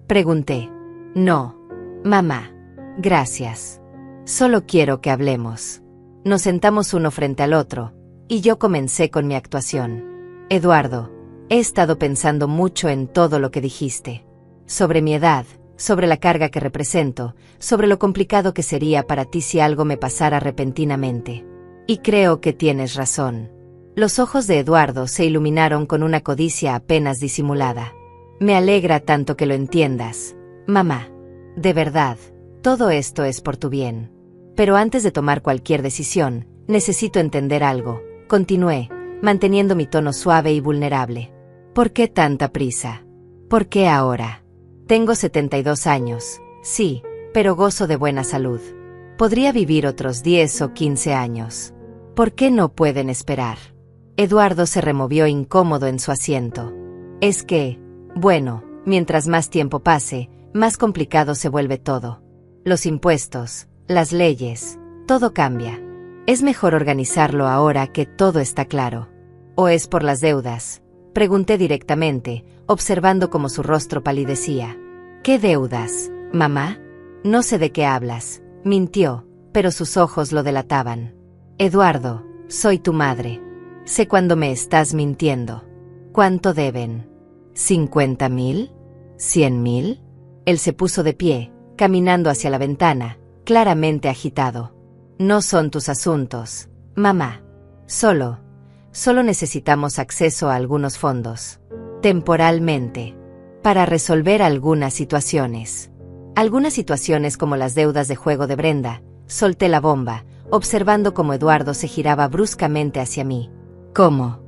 pregunté. No, mamá. Gracias. Solo quiero que hablemos. Nos sentamos uno frente al otro, y yo comencé con mi actuación. Eduardo, he estado pensando mucho en todo lo que dijiste. Sobre mi edad, sobre la carga que represento, sobre lo complicado que sería para ti si algo me pasara repentinamente. Y creo que tienes razón. Los ojos de Eduardo se iluminaron con una codicia apenas disimulada. Me alegra tanto que lo entiendas, mamá. De verdad, todo esto es por tu bien. Pero antes de tomar cualquier decisión, necesito entender algo, continué, manteniendo mi tono suave y vulnerable. ¿Por qué tanta prisa? ¿Por qué ahora? Tengo 72 años, sí, pero gozo de buena salud. Podría vivir otros 10 o 15 años. ¿Por qué no pueden esperar? Eduardo se removió incómodo en su asiento. Es que, bueno, mientras más tiempo pase, más complicado se vuelve todo. Los impuestos, las leyes, todo cambia. Es mejor organizarlo ahora que todo está claro. ¿O es por las deudas? Pregunté directamente, observando cómo su rostro palidecía. ¿Qué deudas, mamá? No sé de qué hablas, mintió, pero sus ojos lo delataban. Eduardo, soy tu madre. Sé cuando me estás mintiendo. ¿Cuánto deben? ¿50,000? ¿100,000? Él se puso de pie, caminando hacia la ventana, claramente agitado. No son tus asuntos, mamá. Solo Solo necesitamos acceso a algunos fondos. Temporalmente. Para resolver algunas situaciones. Algunas situaciones como las deudas de juego de Brenda. Solté la bomba, observando cómo Eduardo se giraba bruscamente hacia mí. ¿Cómo?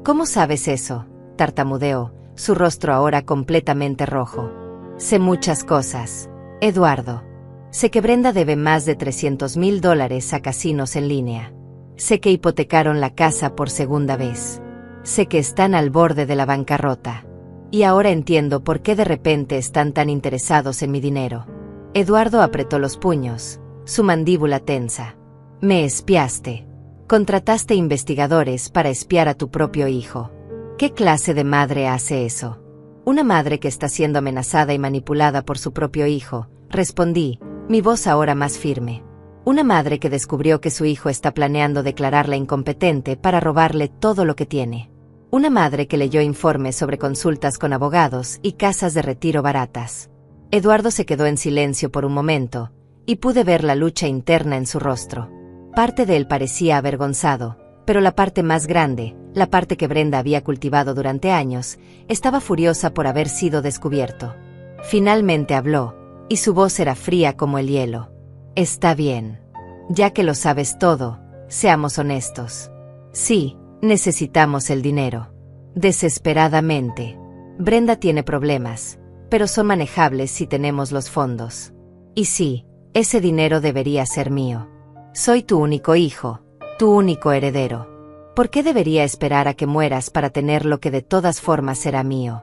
¿Cómo sabes eso? Tartamudeó, su rostro ahora completamente rojo. Sé muchas cosas, Eduardo. Sé que Brenda debe más de $300,000 a casinos en línea. Sé que hipotecaron la casa por segunda vez. Sé que están al borde de la bancarrota. Y ahora entiendo por qué de repente están tan interesados en mi dinero. Eduardo apretó los puños, su mandíbula tensa. Me espiaste. Contrataste investigadores para espiar a tu propio hijo. ¿Qué clase de madre hace eso? Una madre que está siendo amenazada y manipulada por su propio hijo, respondí, mi voz ahora más firme. Una madre que descubrió que su hijo está planeando declararla incompetente para robarle todo lo que tiene. Una madre que leyó informes sobre consultas con abogados y casas de retiro baratas. Eduardo se quedó en silencio por un momento, y pude ver la lucha interna en su rostro. Parte de él parecía avergonzado, pero la parte más grande, la parte que Brenda había cultivado durante años, estaba furiosa por haber sido descubierto. Finalmente habló, y su voz era fría como el hielo. Está bien. Ya que lo sabes todo, seamos honestos. Sí, necesitamos el dinero. Desesperadamente. Brenda tiene problemas, pero son manejables si tenemos los fondos. Y sí, ese dinero debería ser mío. Soy tu único hijo, tu único heredero. ¿Por qué debería esperar a que mueras para tener lo que de todas formas será mío?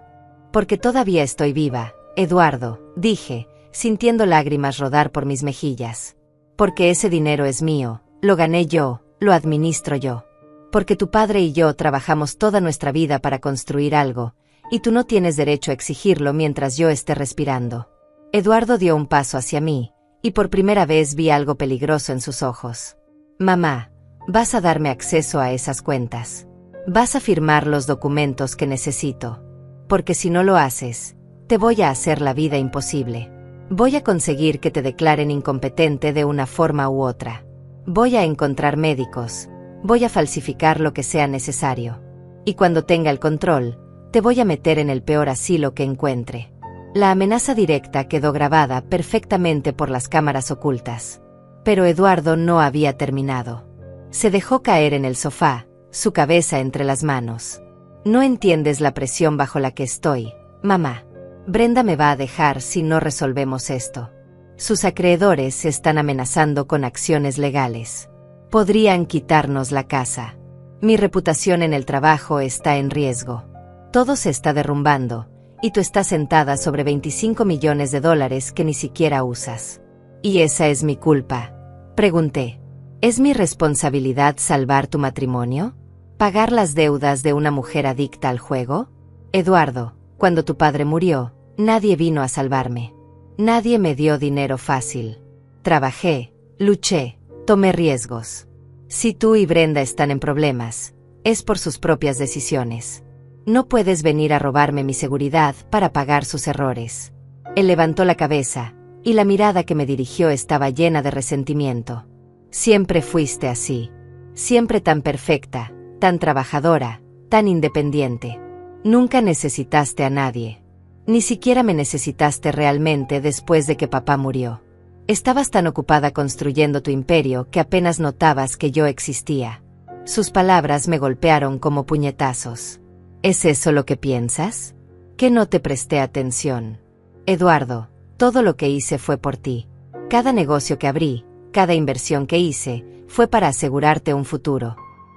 Porque todavía estoy viva, Eduardo, dije, sintiendo lágrimas rodar por mis mejillas. Porque ese dinero es mío, lo gané yo, lo administro yo. Porque tu padre y yo trabajamos toda nuestra vida para construir algo, y tú no tienes derecho a exigirlo mientras yo esté respirando. Eduardo dio un paso hacia mí, y por primera vez vi algo peligroso en sus ojos. Mamá, vas a darme acceso a esas cuentas. Vas a firmar los documentos que necesito. Porque si no lo haces, te voy a hacer la vida imposible. Voy a conseguir que te declaren incompetente de una forma u otra. Voy a encontrar médicos. Voy a falsificar lo que sea necesario. Y cuando tenga el control, te voy a meter en el peor asilo que encuentre. La amenaza directa quedó grabada perfectamente por las cámaras ocultas. Pero Eduardo no había terminado. Se dejó caer en el sofá, su cabeza entre las manos. No entiendes la presión bajo la que estoy, mamá. Brenda me va a dejar si no resolvemos esto. Sus acreedores están amenazando con acciones legales. Podrían quitarnos la casa. Mi reputación en el trabajo está en riesgo. Todo se está derrumbando, y tú estás sentada sobre $25 millones que ni siquiera usas. ¿Y esa es mi culpa? Pregunté. ¿Es mi responsabilidad salvar tu matrimonio? ¿Pagar las deudas de una mujer adicta al juego? Eduardo, cuando tu padre murió, nadie vino a salvarme. Nadie me dio dinero fácil. Trabajé, luché, tomé riesgos. Si tú y Brenda están en problemas, es por sus propias decisiones. No puedes venir a robarme mi seguridad para pagar sus errores. Él levantó la cabeza, y la mirada que me dirigió estaba llena de resentimiento. Siempre fuiste así. Siempre tan perfecta, tan trabajadora, tan independiente. Nunca necesitaste a nadie. Ni siquiera me necesitaste realmente después de que papá murió. Estabas tan ocupada construyendo tu imperio que apenas notabas que yo existía. Sus palabras me golpearon como puñetazos. ¿Es eso lo que piensas? Que no te presté atención. Eduardo, todo lo que hice fue por ti. Cada negocio que abrí, cada inversión que hice, fue para asegurarte un futuro.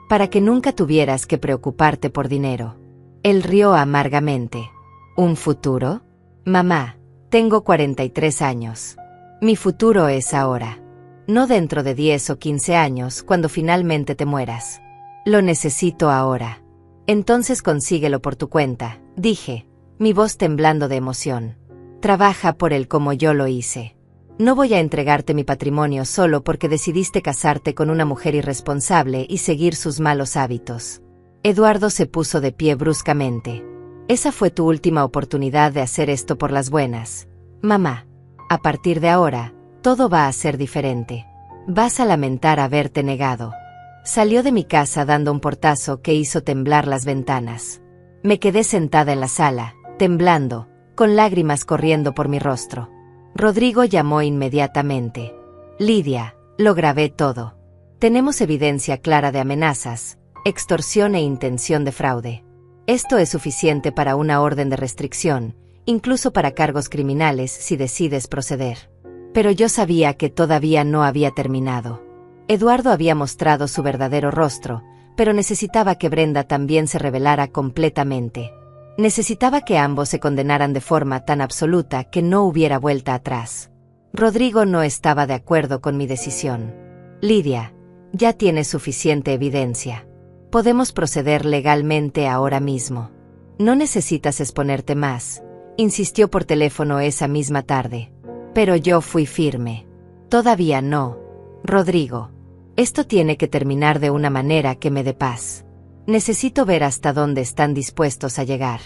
Para que nunca tuvieras que preocuparte por dinero. Él rió amargamente. ¿Un futuro? Mamá, tengo 43 años. Mi futuro es ahora. No dentro de 10 o 15 años cuando finalmente te mueras. Lo necesito ahora. Entonces consíguelo por tu cuenta, dije, mi voz temblando de emoción. Trabaja por él como yo lo hice. No voy a entregarte mi patrimonio solo porque decidiste casarte con una mujer irresponsable y seguir sus malos hábitos. Eduardo se puso de pie bruscamente. Esa fue tu última oportunidad de hacer esto por las buenas. Mamá, a partir de ahora, todo va a ser diferente. Vas a lamentar haberte negado. Salió de mi casa dando un portazo que hizo temblar las ventanas. Me quedé sentada en la sala, temblando, con lágrimas corriendo por mi rostro. Rodrigo llamó inmediatamente. Lidia, lo grabé todo. Tenemos evidencia clara de amenazas, extorsión e intención de fraude. Esto es suficiente para una orden de restricción, incluso para cargos criminales si decides proceder. Pero yo sabía que todavía no había terminado. Eduardo había mostrado su verdadero rostro, pero necesitaba que Brenda también se revelara completamente. Necesitaba que ambos se condenaran de forma tan absoluta que no hubiera vuelta atrás. Rodrigo no estaba de acuerdo con mi decisión. Lidia, ya tienes suficiente evidencia. Podemos proceder legalmente ahora mismo. No necesitas exponerte más, insistió por teléfono esa misma tarde. Pero yo fui firme. Todavía no, Rodrigo. Esto tiene que terminar de una manera que me dé paz. Necesito ver hasta dónde están dispuestos a llegar.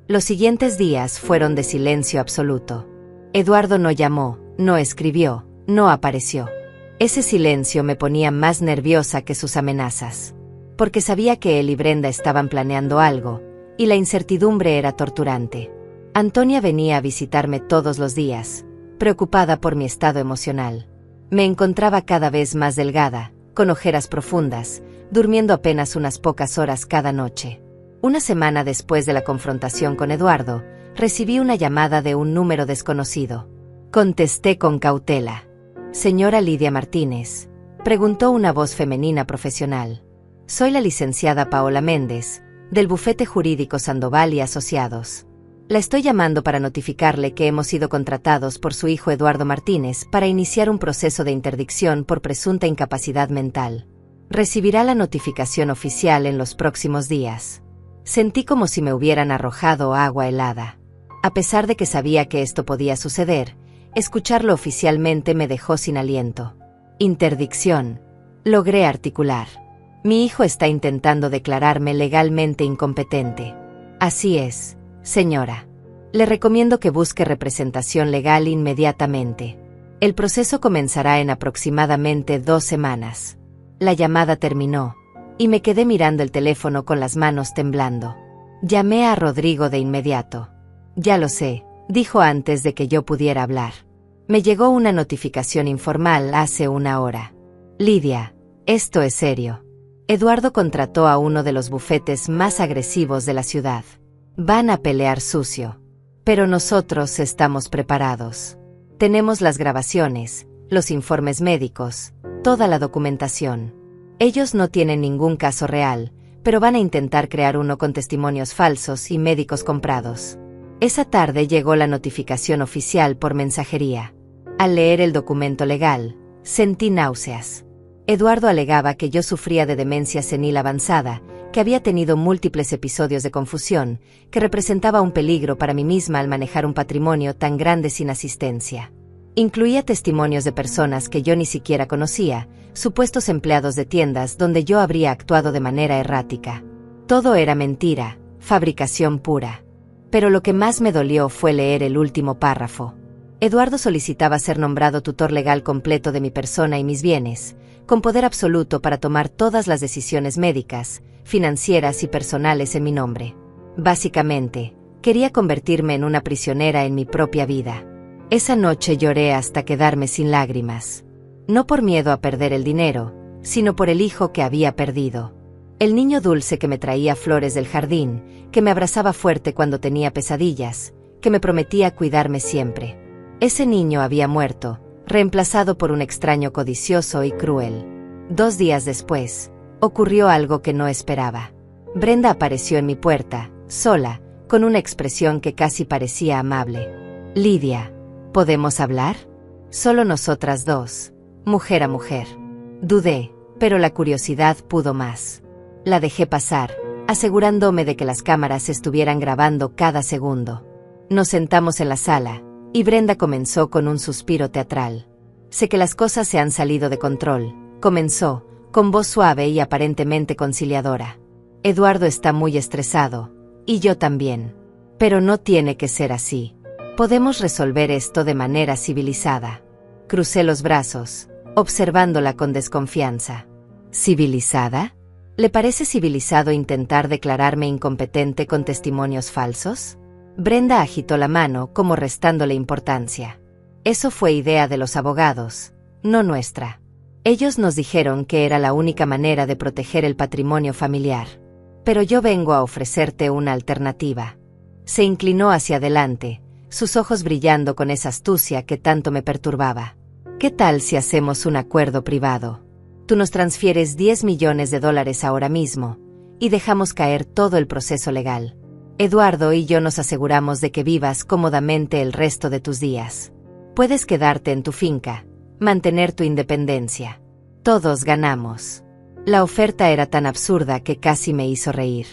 Los siguientes días fueron de silencio absoluto. Eduardo no llamó, no escribió, no apareció. Ese silencio me ponía más nerviosa que sus amenazas. Porque sabía que él y Brenda estaban planeando algo, y la incertidumbre era torturante. Antonia venía a visitarme todos los días, preocupada por mi estado emocional. Me encontraba cada vez más delgada, con ojeras profundas, durmiendo apenas unas pocas horas cada noche. Una semana después de la confrontación con Eduardo, recibí una llamada de un número desconocido. Contesté con cautela. «Señora Lidia Martínez», preguntó una voz femenina profesional. «Soy la licenciada Paola Méndez, del bufete jurídico Sandoval y Asociados. La estoy llamando para notificarle que hemos sido contratados por su hijo Eduardo Martínez para iniciar un proceso de interdicción por presunta incapacidad mental. Recibirá la notificación oficial en los próximos días». Sentí como si me hubieran arrojado agua helada. A pesar de que sabía que esto podía suceder, escucharlo oficialmente me dejó sin aliento. Interdicción. Logré articular. Mi hijo está intentando declararme legalmente incompetente. Así es, señora. Le recomiendo que busque representación legal inmediatamente. El proceso comenzará en aproximadamente 2 semanas. La llamada terminó, y me quedé mirando el teléfono con las manos temblando. Llamé a Rodrigo de inmediato. «Ya lo sé», dijo antes de que yo pudiera hablar. «Me llegó una notificación informal hace 1 hora. Lidia, esto es serio. Eduardo contrató a uno de los bufetes más agresivos de la ciudad. Van a pelear sucio. Pero nosotros estamos preparados. Tenemos las grabaciones, los informes médicos, toda la documentación. Ellos no tienen ningún caso real, pero van a intentar crear uno con testimonios falsos y médicos comprados». Esa tarde llegó la notificación oficial por mensajería. Al leer el documento legal, sentí náuseas. Eduardo alegaba que yo sufría de demencia senil avanzada, que había tenido múltiples episodios de confusión, que representaba un peligro para mí misma al manejar un patrimonio tan grande sin asistencia. Incluía testimonios de personas que yo ni siquiera conocía, supuestos empleados de tiendas donde yo habría actuado de manera errática. Todo era mentira, fabricación pura. Pero lo que más me dolió fue leer el último párrafo. Eduardo solicitaba ser nombrado tutor legal completo de mi persona y mis bienes, con poder absoluto para tomar todas las decisiones médicas, financieras y personales en mi nombre. Básicamente, quería convertirme en una prisionera en mi propia vida. Esa noche lloré hasta quedarme sin lágrimas. No por miedo a perder el dinero, sino por el hijo que había perdido. El niño dulce que me traía flores del jardín, que me abrazaba fuerte cuando tenía pesadillas, que me prometía cuidarme siempre. Ese niño había muerto, reemplazado por un extraño codicioso y cruel. 2 días después, ocurrió algo que no esperaba. Brenda apareció en mi puerta, sola, con una expresión que casi parecía amable. «Lidia, ¿podemos hablar? Solo nosotras dos, mujer a mujer». Dudé, pero la curiosidad pudo más. La dejé pasar, asegurándome de que las cámaras estuvieran grabando cada segundo. Nos sentamos en la sala, y Brenda comenzó con un suspiro teatral. «Sé que las cosas se han salido de control», comenzó, con voz suave y aparentemente conciliadora. «Eduardo está muy estresado, y yo también. Pero no tiene que ser así. Podemos resolver esto de manera civilizada». Crucé los brazos, observándola con desconfianza. ¿Civilizada? ¿Le parece civilizado intentar declararme incompetente con testimonios falsos? Brenda agitó la mano como restándole importancia. Eso fue idea de los abogados, no nuestra. Ellos nos dijeron que era la única manera de proteger el patrimonio familiar. Pero yo vengo a ofrecerte una alternativa. Se inclinó hacia adelante, sus ojos brillando con esa astucia que tanto me perturbaba. ¿Qué tal si hacemos un acuerdo privado? Tú nos transfieres $10 millones ahora mismo, y dejamos caer todo el proceso legal. Eduardo y yo nos aseguramos de que vivas cómodamente el resto de tus días. Puedes quedarte en tu finca, mantener tu independencia. Todos ganamos. La oferta era tan absurda que casi me hizo reír.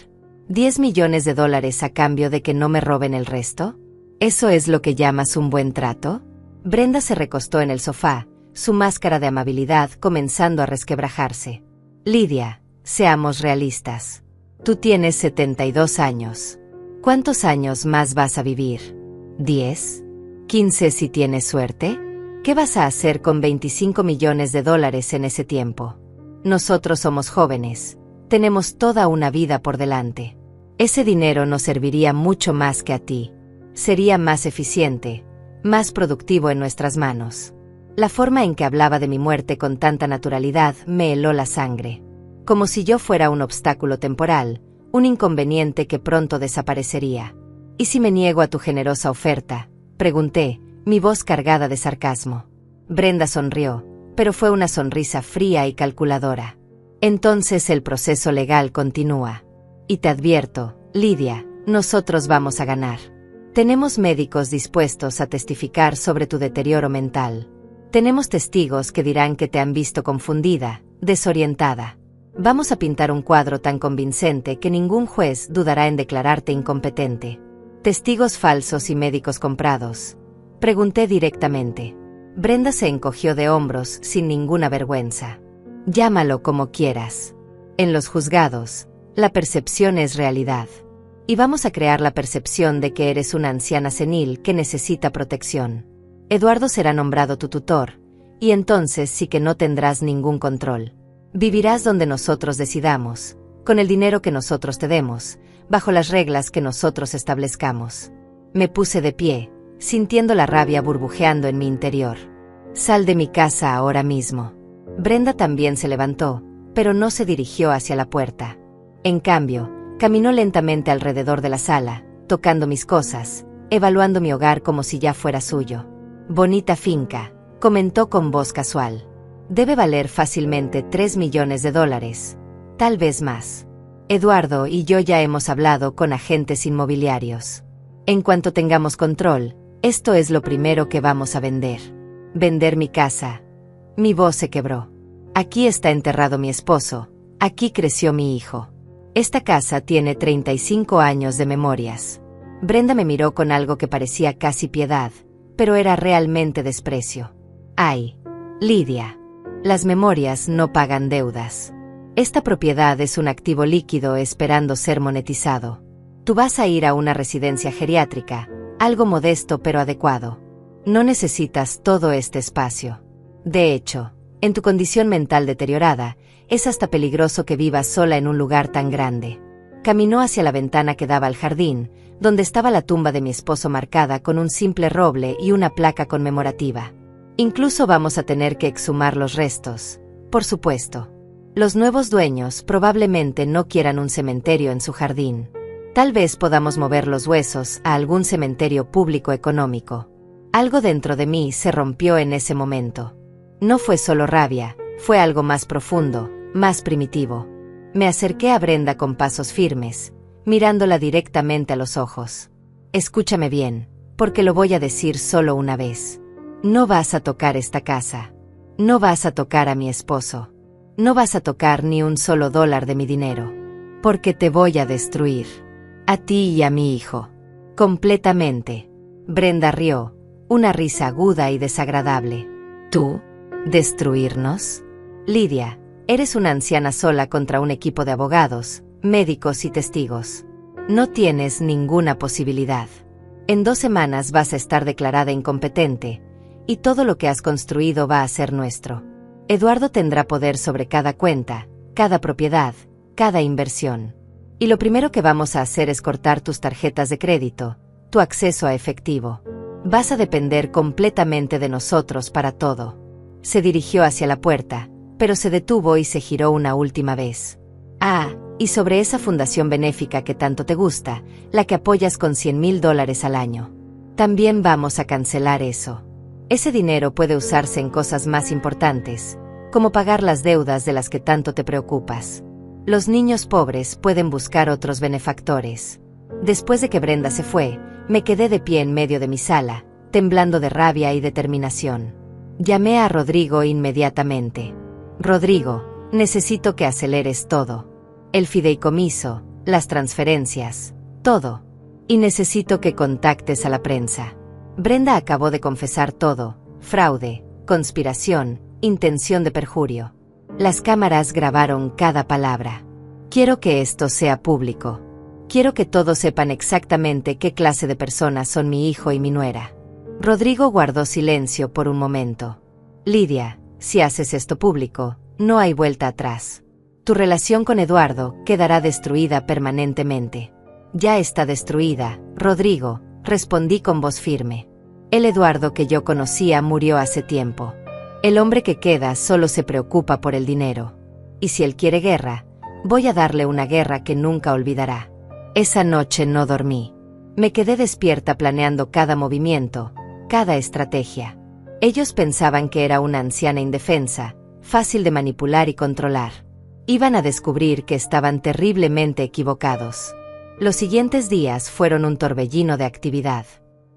¿$10 millones a cambio de que no me roben el resto? ¿Eso es lo que llamas un buen trato? Brenda se recostó en el sofá, su máscara de amabilidad comenzando a resquebrajarse. Lidia, seamos realistas. Tú tienes 72 años. ¿Cuántos años más vas a vivir? ¿10? ¿15 si tienes suerte? ¿Qué vas a hacer con $25 millones en ese tiempo? Nosotros somos jóvenes, tenemos toda una vida por delante. Ese dinero nos serviría mucho más que a ti. Sería más eficiente, más productivo en nuestras manos. La forma en que hablaba de mi muerte con tanta naturalidad me heló la sangre. Como si yo fuera un obstáculo temporal, un inconveniente que pronto desaparecería. ¿Y si me niego a tu generosa oferta?, pregunté, mi voz cargada de sarcasmo. Brenda sonrió, pero fue una sonrisa fría y calculadora. Entonces el proceso legal continúa. Y te advierto, Lidia, nosotros vamos a ganar. Tenemos médicos dispuestos a testificar sobre tu deterioro mental. Tenemos testigos que dirán que te han visto confundida, desorientada. Vamos a pintar un cuadro tan convincente que ningún juez dudará en declararte incompetente. ¿Testigos falsos y médicos comprados?, pregunté directamente. Brenda se encogió de hombros sin ninguna vergüenza. Llámalo como quieras. En los juzgados, la percepción es realidad. Y vamos a crear la percepción de que eres una anciana senil que necesita protección. Eduardo será nombrado tu tutor, y entonces sí que no tendrás ningún control. Vivirás donde nosotros decidamos, con el dinero que nosotros te demos, bajo las reglas que nosotros establezcamos. Me puse de pie, sintiendo la rabia burbujeando en mi interior. Sal de mi casa ahora mismo. Brenda también se levantó, pero no se dirigió hacia la puerta. En cambio, caminó lentamente alrededor de la sala, tocando mis cosas, evaluando mi hogar como si ya fuera suyo. Bonita finca, comentó con voz casual. Debe valer fácilmente $3 millones, tal vez más. Eduardo y yo ya hemos hablado con agentes inmobiliarios. En cuanto tengamos control, esto es lo primero que vamos a vender. Vender mi casa. Mi voz se quebró. Aquí está enterrado mi esposo, aquí creció mi hijo. Esta casa tiene 35 años de memorias. Brenda me miró con algo que parecía casi piedad, pero era realmente desprecio. Ay, Lidia. Las memorias no pagan deudas. Esta propiedad es un activo líquido esperando ser monetizado. Tú vas a ir a una residencia geriátrica, algo modesto pero adecuado. No necesitas todo este espacio. De hecho, en tu condición mental deteriorada, es hasta peligroso que vivas sola en un lugar tan grande. Caminó hacia la ventana que daba al jardín, donde estaba la tumba de mi esposo marcada con un simple roble y una placa conmemorativa. Incluso vamos a tener que exhumar los restos, por supuesto. Los nuevos dueños probablemente no quieran un cementerio en su jardín. Tal vez podamos mover los huesos a algún cementerio público económico. Algo dentro de mí se rompió en ese momento. No fue solo rabia, fue algo más profundo, más primitivo. Me acerqué a Brenda con pasos firmes, mirándola directamente a los ojos. Escúchame bien, porque lo voy a decir solo una vez. No vas a tocar esta casa. No vas a tocar a mi esposo. No vas a tocar ni un solo dólar de mi dinero. Porque te voy a destruir. A ti y a mi hijo. Completamente. Brenda rió, una risa aguda y desagradable. ¿Tú? ¿Destruirnos? Lidia, eres una anciana sola contra un equipo de abogados, médicos y testigos. No tienes ninguna posibilidad. En 2 semanas vas a estar declarada incompetente, y todo lo que has construido va a ser nuestro. Eduardo tendrá poder sobre cada cuenta, cada propiedad, cada inversión. Y lo primero que vamos a hacer es cortar tus tarjetas de crédito, tu acceso a efectivo. Vas a depender completamente de nosotros para todo. Se dirigió hacia la puerta, pero se detuvo y se giró una última vez. Ah, y sobre esa fundación benéfica que tanto te gusta, la que apoyas con $100,000 al año. También vamos a cancelar eso. Ese dinero puede usarse en cosas más importantes, como pagar las deudas de las que tanto te preocupas. Los niños pobres pueden buscar otros benefactores. Después de que Brenda se fue, me quedé de pie en medio de mi sala, temblando de rabia y determinación. Llamé a Rodrigo inmediatamente. Rodrigo, necesito que aceleres todo. El fideicomiso, las transferencias, todo. Y necesito que contactes a la prensa. Brenda acabó de confesar todo: fraude, conspiración, intención de perjurio. Las cámaras grabaron cada palabra. Quiero que esto sea público. Quiero que todos sepan exactamente qué clase de personas son mi hijo y mi nuera. Rodrigo guardó silencio por un momento. Lidia, si haces esto público, no hay vuelta atrás. Tu relación con Eduardo quedará destruida permanentemente. Ya está destruida, Rodrigo, respondí con voz firme. El Eduardo que yo conocía murió hace tiempo. El hombre que queda solo se preocupa por el dinero. Y si él quiere guerra, voy a darle una guerra que nunca olvidará. Esa noche no dormí. Me quedé despierta planeando cada movimiento, cada estrategia. Ellos pensaban que era una anciana indefensa, fácil de manipular y controlar. Iban a descubrir que estaban terriblemente equivocados. Los siguientes días fueron un torbellino de actividad.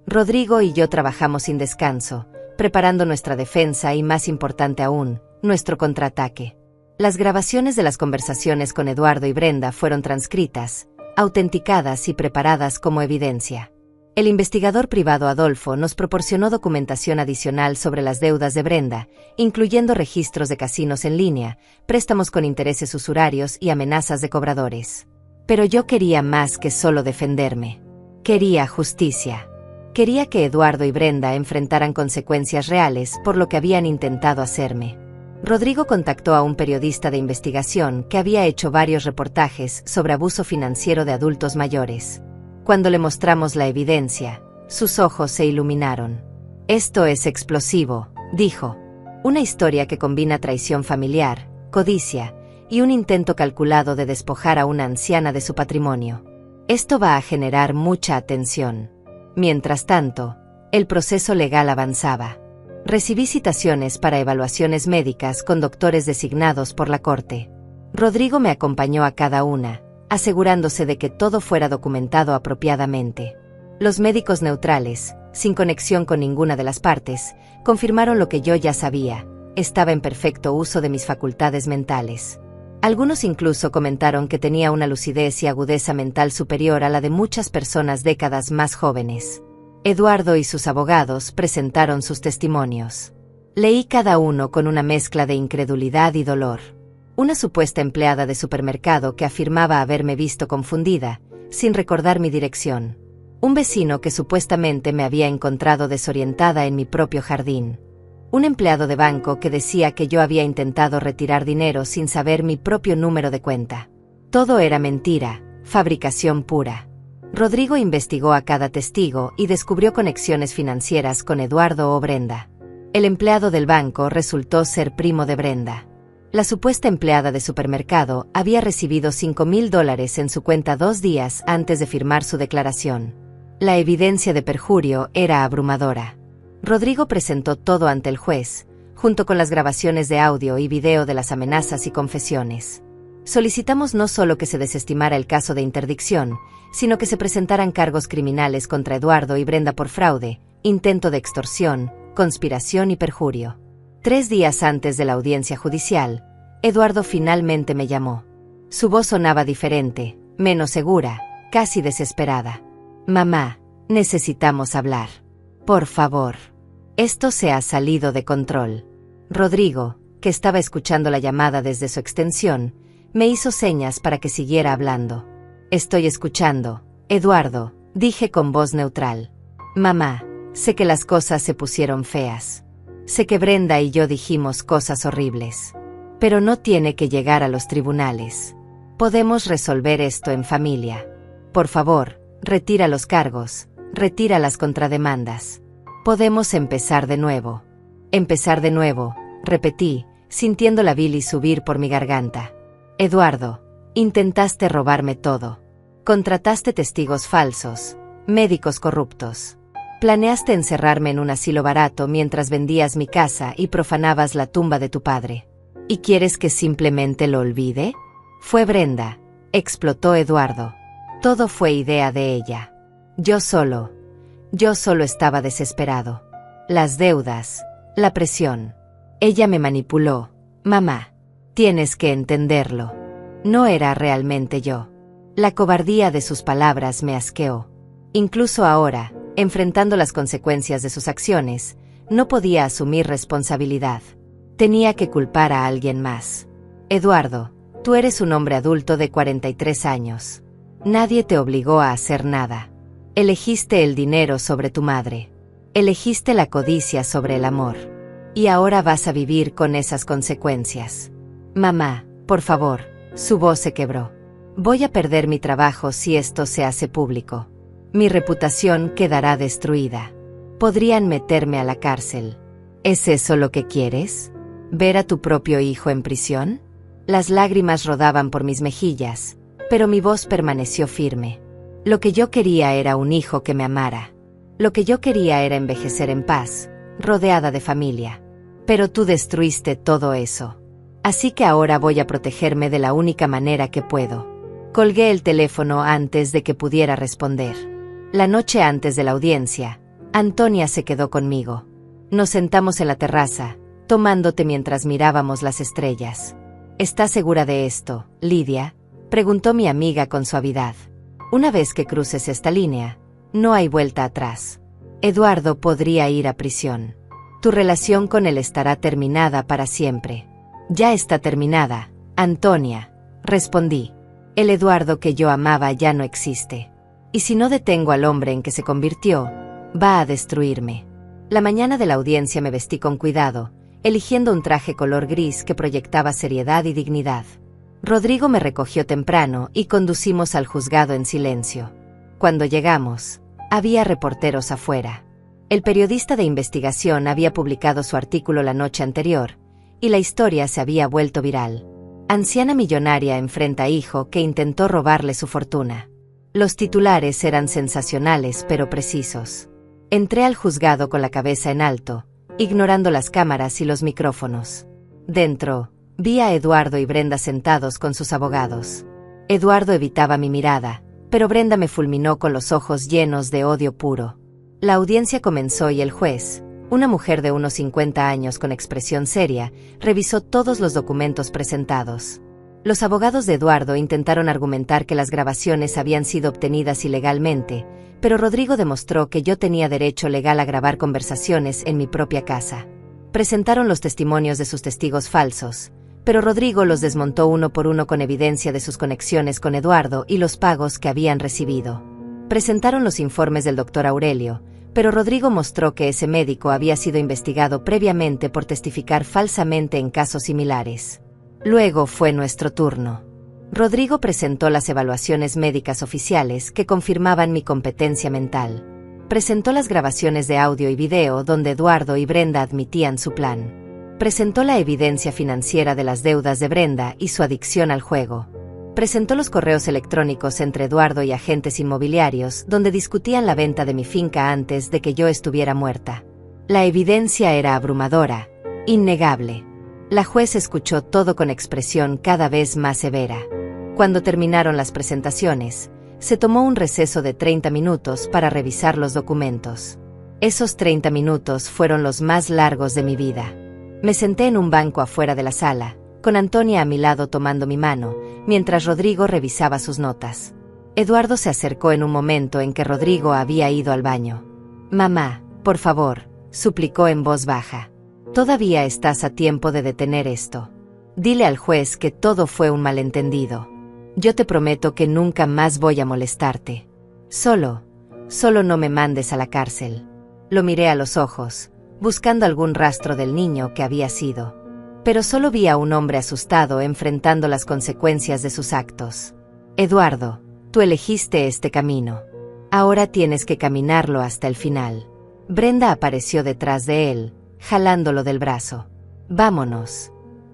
Rodrigo y yo trabajamos sin descanso, preparando nuestra defensa y, más importante aún, nuestro contraataque. Las grabaciones de las conversaciones con Eduardo y Brenda fueron transcritas, autenticadas y preparadas como evidencia. El investigador privado Adolfo nos proporcionó documentación adicional sobre las deudas de Brenda, incluyendo registros de casinos en línea, préstamos con intereses usurarios y amenazas de cobradores. Pero yo quería más que solo defenderme. Quería justicia. Quería que Eduardo y Brenda enfrentaran consecuencias reales por lo que habían intentado hacerme. Rodrigo contactó a un periodista de investigación que había hecho varios reportajes sobre abuso financiero de adultos mayores. Cuando le mostramos la evidencia, sus ojos se iluminaron. Esto es explosivo, dijo. Una historia que combina traición familiar, codicia, y un intento calculado de despojar a una anciana de su patrimonio. Esto va a generar mucha atención. Mientras tanto, el proceso legal avanzaba. Recibí citaciones para evaluaciones médicas con doctores designados por la corte. Rodrigo me acompañó a cada una, asegurándose de que todo fuera documentado apropiadamente. Los médicos neutrales, sin conexión con ninguna de las partes, confirmaron lo que yo ya sabía: estaba en perfecto uso de mis facultades mentales. Algunos incluso comentaron que tenía una lucidez y agudeza mental superior a la de muchas personas décadas más jóvenes. Eduardo y sus abogados presentaron sus testimonios. Leí cada uno con una mezcla de incredulidad y dolor. Una supuesta empleada de supermercado que afirmaba haberme visto confundida, sin recordar mi dirección. Un vecino que supuestamente me había encontrado desorientada en mi propio jardín. Un empleado de banco que decía que yo había intentado retirar dinero sin saber mi propio número de cuenta. Todo era mentira, fabricación pura. Rodrigo investigó a cada testigo y descubrió conexiones financieras con Eduardo o Brenda. El empleado del banco resultó ser primo de Brenda. La supuesta empleada de supermercado había recibido $5,000 en su cuenta 2 días antes de firmar su declaración. La evidencia de perjurio era abrumadora. Rodrigo presentó todo ante el juez, junto con las grabaciones de audio y video de las amenazas y confesiones. Solicitamos no solo que se desestimara el caso de interdicción, sino que se presentaran cargos criminales contra Eduardo y Brenda por fraude, intento de extorsión, conspiración y perjurio. 3 días antes de la audiencia judicial, Eduardo finalmente me llamó. Su voz sonaba diferente, menos segura, casi desesperada. «Mamá, necesitamos hablar. Por favor. Esto se ha salido de control». Rodrigo, que estaba escuchando la llamada desde su extensión, me hizo señas para que siguiera hablando. «Estoy escuchando, Eduardo», dije con voz neutral. «Mamá, sé que las cosas se pusieron feas. Sé que Brenda y yo dijimos cosas horribles. Pero no tiene que llegar a los tribunales. Podemos resolver esto en familia. Por favor, retira los cargos, retira las contrademandas. Podemos empezar de nuevo. Empezar de nuevo, repetí, sintiendo la bilis subir por mi garganta. Eduardo, intentaste robarme todo. Contrataste testigos falsos, médicos corruptos. Planeaste encerrarme en un asilo barato mientras vendías mi casa y profanabas la tumba de tu padre. ¿Y quieres que simplemente lo olvide? Fue Brenda, explotó Eduardo. Todo fue idea de ella. Yo solo estaba desesperado. Las deudas, la presión. Ella me manipuló. Mamá, tienes que entenderlo. No era realmente yo. La cobardía de sus palabras me asqueó. Incluso ahora, enfrentando las consecuencias de sus acciones, no podía asumir responsabilidad. Tenía que culpar a alguien más. Eduardo, tú eres un hombre adulto de 43 años. Nadie te obligó a hacer nada. Elegiste el dinero sobre tu madre. Elegiste la codicia sobre el amor. Y ahora vas a vivir con esas consecuencias. Mamá, por favor, su voz se quebró. Voy a perder mi trabajo si esto se hace público. Mi reputación quedará destruida. Podrían meterme a la cárcel. ¿Es eso lo que quieres? ¿Ver a tu propio hijo en prisión? Las lágrimas rodaban por mis mejillas, pero mi voz permaneció firme. Lo que yo quería era un hijo que me amara. Lo que yo quería era envejecer en paz, rodeada de familia. Pero tú destruiste todo eso. Así que ahora voy a protegerme de la única manera que puedo. Colgué el teléfono antes de que pudiera responder. La noche antes de la audiencia, Antonia se quedó conmigo. Nos sentamos en la terraza, tomándote mientras mirábamos las estrellas. ¿Estás segura de esto, Lidia?, preguntó mi amiga con suavidad. Una vez que cruces esta línea, no hay vuelta atrás. Eduardo podría ir a prisión. Tu relación con él estará terminada para siempre. Ya está terminada, Antonia, respondí. El Eduardo que yo amaba ya no existe. Y si no detengo al hombre en que se convirtió, va a destruirme. La mañana de la audiencia me vestí con cuidado, eligiendo un traje color gris que proyectaba seriedad y dignidad. Rodrigo me recogió temprano y conducimos al juzgado en silencio. Cuando llegamos, había reporteros afuera. El periodista de investigación había publicado su artículo la noche anterior, y la historia se había vuelto viral. Anciana millonaria enfrenta a hijo que intentó robarle su fortuna. Los titulares eran sensacionales pero precisos. Entré al juzgado con la cabeza en alto, ignorando las cámaras y los micrófonos. Dentro, vi a Eduardo y Brenda sentados con sus abogados. Eduardo evitaba mi mirada, pero Brenda me fulminó con los ojos llenos de odio puro. La audiencia comenzó y el juez, una mujer de unos 50 años con expresión seria, revisó todos los documentos presentados. Los abogados de Eduardo intentaron argumentar que las grabaciones habían sido obtenidas ilegalmente, pero Rodrigo demostró que yo tenía derecho legal a grabar conversaciones en mi propia casa. Presentaron los testimonios de sus testigos falsos, pero Rodrigo los desmontó uno por uno con evidencia de sus conexiones con Eduardo y los pagos que habían recibido. Presentaron los informes del doctor Aurelio, pero Rodrigo mostró que ese médico había sido investigado previamente por testificar falsamente en casos similares. Luego fue nuestro turno. Rodrigo presentó las evaluaciones médicas oficiales que confirmaban mi competencia mental. Presentó las grabaciones de audio y video donde Eduardo y Brenda admitían su plan. Presentó la evidencia financiera de las deudas de Brenda y su adicción al juego. Presentó los correos electrónicos entre Eduardo y agentes inmobiliarios donde discutían la venta de mi finca antes de que yo estuviera muerta. La evidencia era abrumadora, innegable. La juez escuchó todo con expresión cada vez más severa. Cuando terminaron las presentaciones, se tomó un receso de 30 minutos para revisar los documentos. Esos 30 minutos fueron los más largos de mi vida. Me senté en un banco afuera de la sala, con Antonia a mi lado tomando mi mano, mientras Rodrigo revisaba sus notas. Eduardo se acercó en un momento en que Rodrigo había ido al baño. «Mamá, por favor», suplicó en voz baja. «Todavía estás a tiempo de detener esto. Dile al juez que todo fue un malentendido. Yo te prometo que nunca más voy a molestarte. Solo no me mandes a la cárcel». Lo miré a los ojos, buscando algún rastro del niño que había sido. Pero solo vi a un hombre asustado enfrentando las consecuencias de sus actos. Eduardo, tú elegiste este camino. Ahora tienes que caminarlo hasta el final. Brenda apareció detrás de él, jalándolo del brazo. Vámonos.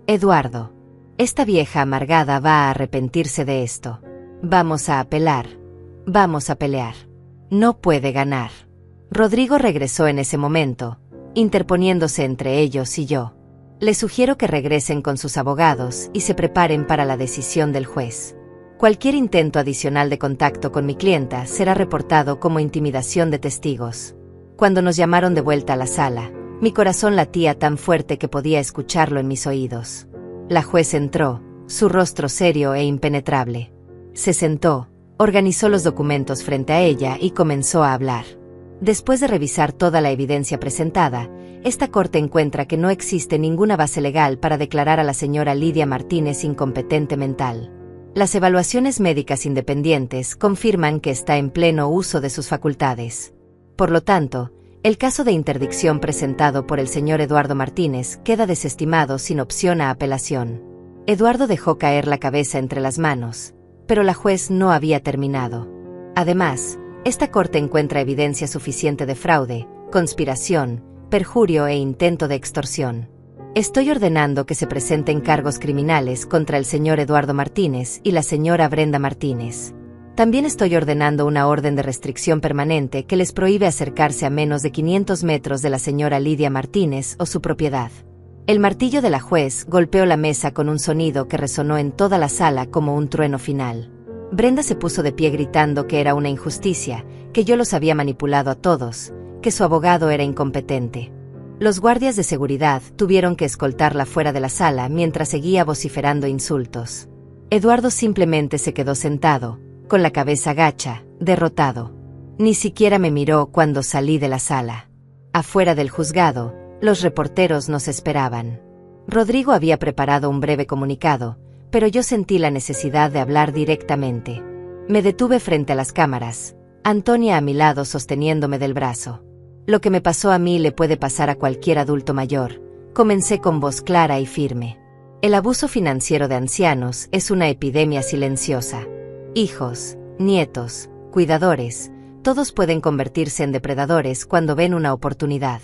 Eduardo. Esta vieja amargada va a arrepentirse de esto. Vamos a apelar. Vamos a pelear. No puede ganar. Rodrigo regresó en ese momento, interponiéndose entre ellos y yo. Les sugiero que regresen con sus abogados y se preparen para la decisión del juez. Cualquier intento adicional de contacto con mi clienta será reportado como intimidación de testigos. Cuando nos llamaron de vuelta a la sala, mi corazón latía tan fuerte que podía escucharlo en mis oídos. La juez entró, su rostro serio e impenetrable. Se sentó, organizó los documentos frente a ella y comenzó a hablar. Después de revisar toda la evidencia presentada, esta corte encuentra que no existe ninguna base legal para declarar a la señora Lidia Martínez incompetente mental. Las evaluaciones médicas independientes confirman que está en pleno uso de sus facultades. Por lo tanto, el caso de interdicción presentado por el señor Eduardo Martínez queda desestimado sin opción a apelación. Eduardo dejó caer la cabeza entre las manos, pero la juez no había terminado. Además, esta corte encuentra evidencia suficiente de fraude, conspiración, perjurio e intento de extorsión. Estoy ordenando que se presenten cargos criminales contra el señor Eduardo Martínez y la señora Brenda Martínez. También estoy ordenando una orden de restricción permanente que les prohíbe acercarse a menos de 500 metros de la señora Lidia Martínez o su propiedad. El martillo de la juez golpeó la mesa con un sonido que resonó en toda la sala como un trueno final. Brenda se puso de pie gritando que era una injusticia, que yo los había manipulado a todos, que su abogado era incompetente. Los guardias de seguridad tuvieron que escoltarla fuera de la sala mientras seguía vociferando insultos. Eduardo simplemente se quedó sentado, con la cabeza gacha, derrotado. Ni siquiera me miró cuando salí de la sala. Afuera del juzgado, los reporteros nos esperaban. Rodrigo había preparado un breve comunicado, pero yo sentí la necesidad de hablar directamente. Me detuve frente a las cámaras, Antonia a mi lado sosteniéndome del brazo. Lo que me pasó a mí le puede pasar a cualquier adulto mayor, comencé con voz clara y firme. El abuso financiero de ancianos es una epidemia silenciosa. Hijos, nietos, cuidadores, todos pueden convertirse en depredadores cuando ven una oportunidad.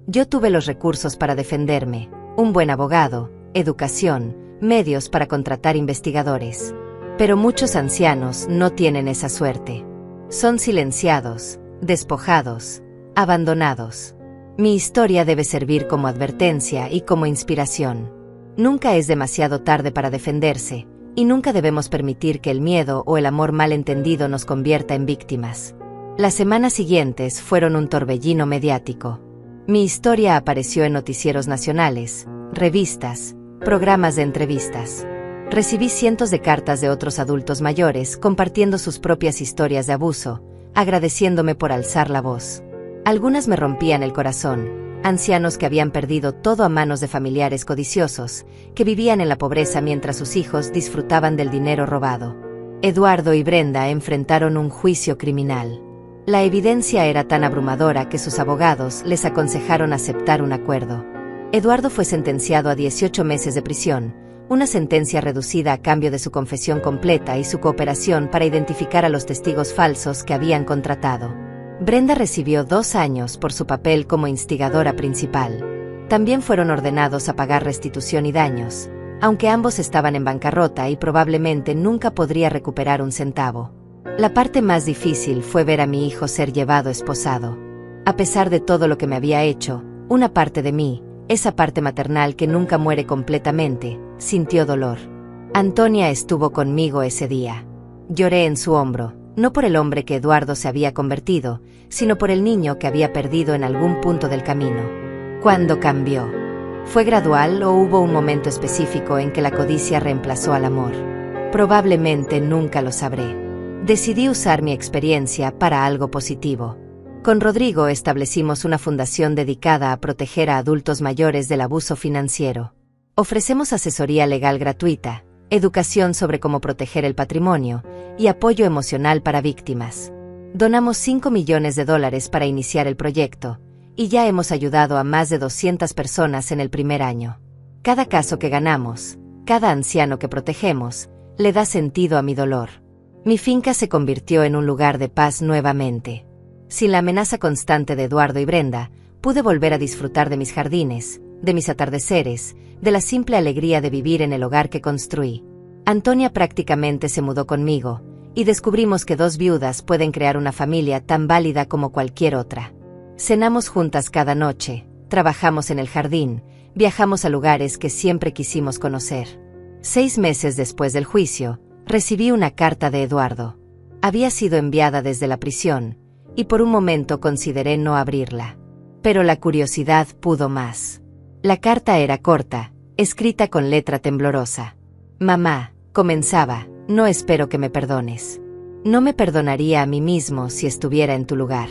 Yo tuve los recursos para defenderme, un buen abogado, educación, medios para contratar investigadores. Pero muchos ancianos no tienen esa suerte. Son silenciados, despojados, abandonados. Mi historia debe servir como advertencia y como inspiración. Nunca es demasiado tarde para defenderse, y nunca debemos permitir que el miedo o el amor malentendido nos convierta en víctimas. Las semanas siguientes fueron un torbellino mediático. Mi historia apareció en noticieros nacionales, revistas, programas de entrevistas. Recibí cientos de cartas de otros adultos mayores compartiendo sus propias historias de abuso, agradeciéndome por alzar la voz. Algunas me rompían el corazón, ancianos que habían perdido todo a manos de familiares codiciosos, que vivían en la pobreza mientras sus hijos disfrutaban del dinero robado. Eduardo y Brenda enfrentaron un juicio criminal. La evidencia era tan abrumadora que sus abogados les aconsejaron aceptar un acuerdo. Eduardo fue sentenciado a 18 meses de prisión, una sentencia reducida a cambio de su confesión completa y su cooperación para identificar a los testigos falsos que habían contratado. Brenda recibió 2 años por su papel como instigadora principal. También fueron ordenados a pagar restitución y daños, aunque ambos estaban en bancarrota y probablemente nunca podría recuperar un centavo. La parte más difícil fue ver a mi hijo ser llevado esposado. A pesar de todo lo que me había hecho, una parte de mí, esa parte maternal que nunca muere completamente, sintió dolor. Antonia estuvo conmigo ese día. Lloré en su hombro, no por el hombre que Eduardo se había convertido, sino por el niño que había perdido en algún punto del camino. ¿Cuándo cambió? ¿Fue gradual o hubo un momento específico en que la codicia reemplazó al amor? Probablemente nunca lo sabré. Decidí usar mi experiencia para algo positivo. Con Rodrigo establecimos una fundación dedicada a proteger a adultos mayores del abuso financiero. Ofrecemos asesoría legal gratuita, educación sobre cómo proteger el patrimonio y apoyo emocional para víctimas. Donamos $5 millones para iniciar el proyecto, y ya hemos ayudado a más de 200 personas en el primer año. Cada caso que ganamos, cada anciano que protegemos, le da sentido a mi dolor. Mi finca se convirtió en un lugar de paz nuevamente. Sin la amenaza constante de Eduardo y Brenda, pude volver a disfrutar de mis jardines, de mis atardeceres, de la simple alegría de vivir en el hogar que construí. Antonia prácticamente se mudó conmigo, y descubrimos que dos viudas pueden crear una familia tan válida como cualquier otra. Cenamos juntas cada noche, trabajamos en el jardín, viajamos a lugares que siempre quisimos conocer. 6 meses después del juicio, recibí una carta de Eduardo. Había sido enviada desde la prisión, y por un momento consideré no abrirla. Pero la curiosidad pudo más. La carta era corta, escrita con letra temblorosa. Mamá, comenzaba, no espero que me perdones. No me perdonaría a mí mismo si estuviera en tu lugar.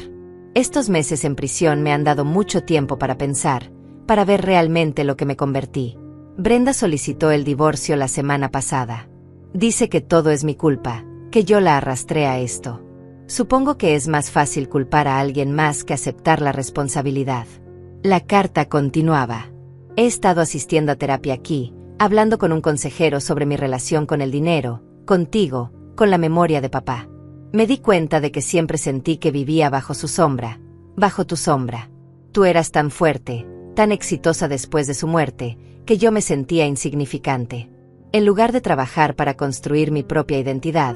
Estos meses en prisión me han dado mucho tiempo para pensar, para ver realmente lo que me convertí. Brenda solicitó el divorcio la semana pasada. Dice que todo es mi culpa, que yo la arrastré a esto. Supongo que es más fácil culpar a alguien más que aceptar la responsabilidad. La carta continuaba. He estado asistiendo a terapia aquí, hablando con un consejero sobre mi relación con el dinero, contigo, con la memoria de papá. Me di cuenta de que siempre sentí que vivía bajo su sombra, bajo tu sombra. Tú eras tan fuerte, tan exitosa después de su muerte, que yo me sentía insignificante. En lugar de trabajar para construir mi propia identidad,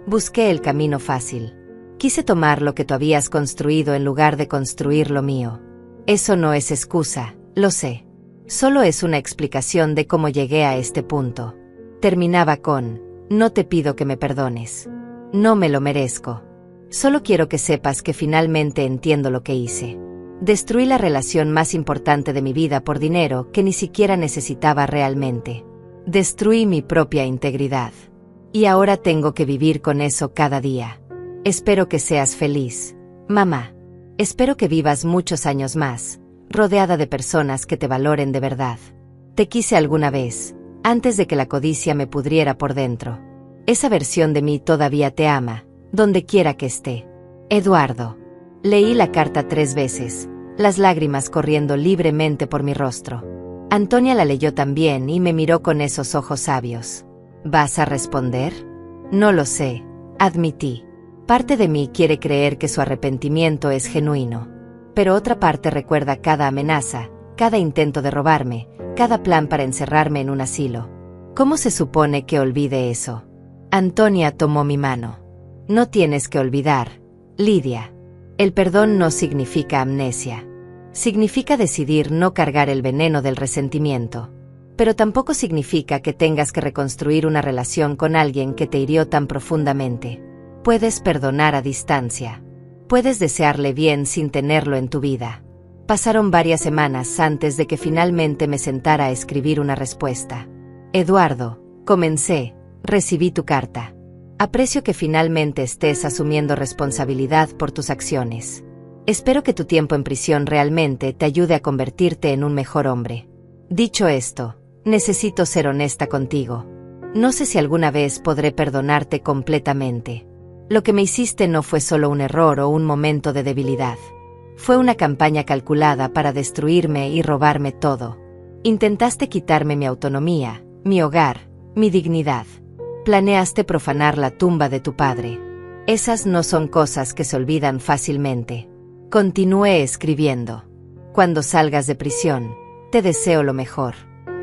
busqué el camino fácil. Quise tomar lo que tú habías construido en lugar de construir lo mío. Eso no es excusa, lo sé. Solo es una explicación de cómo llegué a este punto. Terminaba con, no te pido que me perdones. No me lo merezco. Solo quiero que sepas que finalmente entiendo lo que hice. Destruí la relación más importante de mi vida por dinero que ni siquiera necesitaba realmente. Destruí mi propia integridad. Y ahora tengo que vivir con eso cada día. Espero que seas feliz, mamá. Espero que vivas muchos años más, rodeada de personas que te valoren de verdad. Te quise alguna vez, antes de que la codicia me pudriera por dentro. Esa versión de mí todavía te ama, donde quiera que esté. Eduardo. Leí la carta 3 veces, las lágrimas corriendo libremente por mi rostro. Antonia la leyó también y me miró con esos ojos sabios. ¿Vas a responder? No lo sé, admití. Parte de mí quiere creer que su arrepentimiento es genuino. Pero otra parte recuerda cada amenaza, cada intento de robarme, cada plan para encerrarme en un asilo. ¿Cómo se supone que olvide eso? Antonia tomó mi mano. No tienes que olvidar, Lidia. El perdón no significa amnesia. Significa decidir no cargar el veneno del resentimiento. Pero tampoco significa que tengas que reconstruir una relación con alguien que te hirió tan profundamente. Puedes perdonar a distancia. Puedes desearle bien sin tenerlo en tu vida. Pasaron varias semanas antes de que finalmente me sentara a escribir una respuesta. Eduardo, comencé, recibí tu carta. Aprecio que finalmente estés asumiendo responsabilidad por tus acciones. Espero que tu tiempo en prisión realmente te ayude a convertirte en un mejor hombre. Dicho esto, necesito ser honesta contigo. No sé si alguna vez podré perdonarte completamente. Lo que me hiciste no fue solo un error o un momento de debilidad. Fue una campaña calculada para destruirme y robarme todo. Intentaste quitarme mi autonomía, mi hogar, mi dignidad. Planeaste profanar la tumba de tu padre. Esas no son cosas que se olvidan fácilmente. Continué escribiendo. Cuando salgas de prisión, te deseo lo mejor.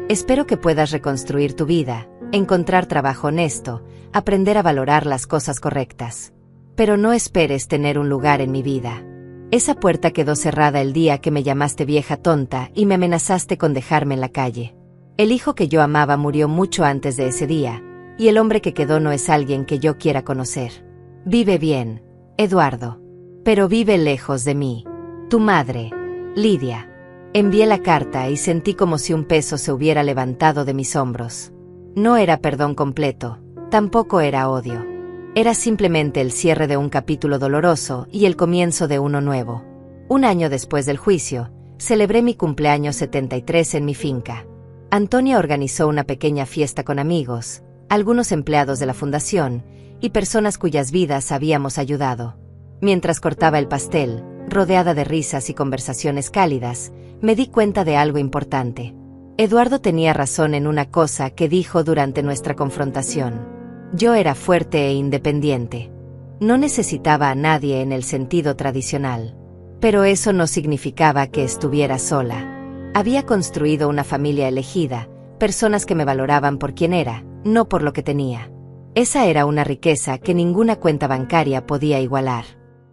Espero que puedas reconstruir tu vida, encontrar trabajo honesto, aprender a valorar las cosas correctas. Pero no esperes tener un lugar en mi vida. Esa puerta quedó cerrada el día que me llamaste vieja tonta y me amenazaste con dejarme en la calle. El hijo que yo amaba murió mucho antes de ese día, y el hombre que quedó no es alguien que yo quiera conocer. Vive bien, Eduardo. Pero vive lejos de mí. Tu madre, Lidia. Envié la carta y sentí como si un peso se hubiera levantado de mis hombros. No era perdón completo, tampoco era odio. Era simplemente el cierre de un capítulo doloroso y el comienzo de uno nuevo. 1 año después del juicio, celebré mi cumpleaños 73 en mi finca. Antonia organizó una pequeña fiesta con amigos, algunos empleados de la fundación y personas cuyas vidas habíamos ayudado. Mientras cortaba el pastel, rodeada de risas y conversaciones cálidas, me di cuenta de algo importante. Eduardo tenía razón en una cosa que dijo durante nuestra confrontación. Yo era fuerte e independiente. No necesitaba a nadie en el sentido tradicional. Pero eso no significaba que estuviera sola. Había construido una familia elegida, personas que me valoraban por quien era, no por lo que tenía. Esa era una riqueza que ninguna cuenta bancaria podía igualar.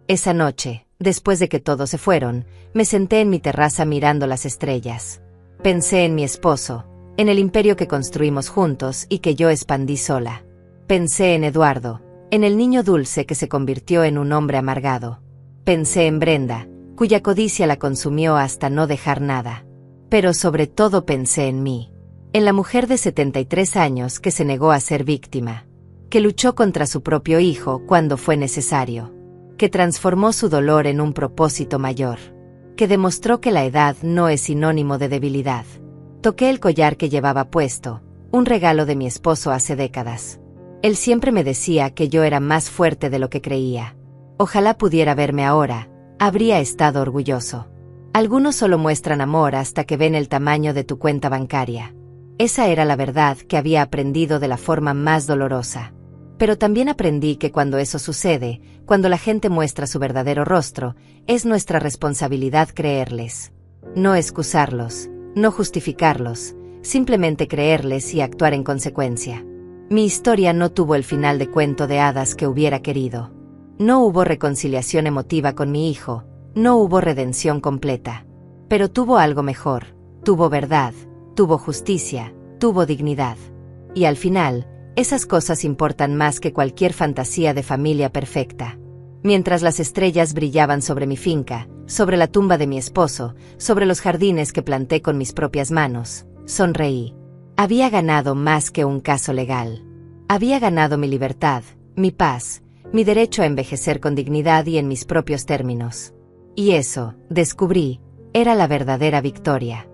Esa noche, después de que todos se fueron, me senté en mi terraza mirando las estrellas. Pensé en mi esposo, en el imperio que construimos juntos y que yo expandí sola. Pensé en Eduardo, en el niño dulce que se convirtió en un hombre amargado. Pensé en Brenda, cuya codicia la consumió hasta no dejar nada. Pero sobre todo pensé en mí, en la mujer de 73 años que se negó a ser víctima, que luchó contra su propio hijo cuando fue necesario, que transformó su dolor en un propósito mayor, que demostró que la edad no es sinónimo de debilidad. Toqué el collar que llevaba puesto, un regalo de mi esposo hace décadas. Él siempre me decía que yo era más fuerte de lo que creía. Ojalá pudiera verme ahora, habría estado orgulloso. Algunos solo muestran amor hasta que ven el tamaño de tu cuenta bancaria. Esa era la verdad que había aprendido de la forma más dolorosa. Pero también aprendí que cuando eso sucede, cuando la gente muestra su verdadero rostro, es nuestra responsabilidad creerles. No excusarlos, no justificarlos, simplemente creerles y actuar en consecuencia. Mi historia no tuvo el final de cuento de hadas que hubiera querido. No hubo reconciliación emotiva con mi hijo, no hubo redención completa. Pero tuvo algo mejor, tuvo verdad, tuvo justicia, tuvo dignidad. Y al final, esas cosas importan más que cualquier fantasía de familia perfecta. Mientras las estrellas brillaban sobre mi finca, sobre la tumba de mi esposo, sobre los jardines que planté con mis propias manos, sonreí. Había ganado más que un caso legal. Había ganado mi libertad, mi paz, mi derecho a envejecer con dignidad y en mis propios términos. Y eso, descubrí, era la verdadera victoria.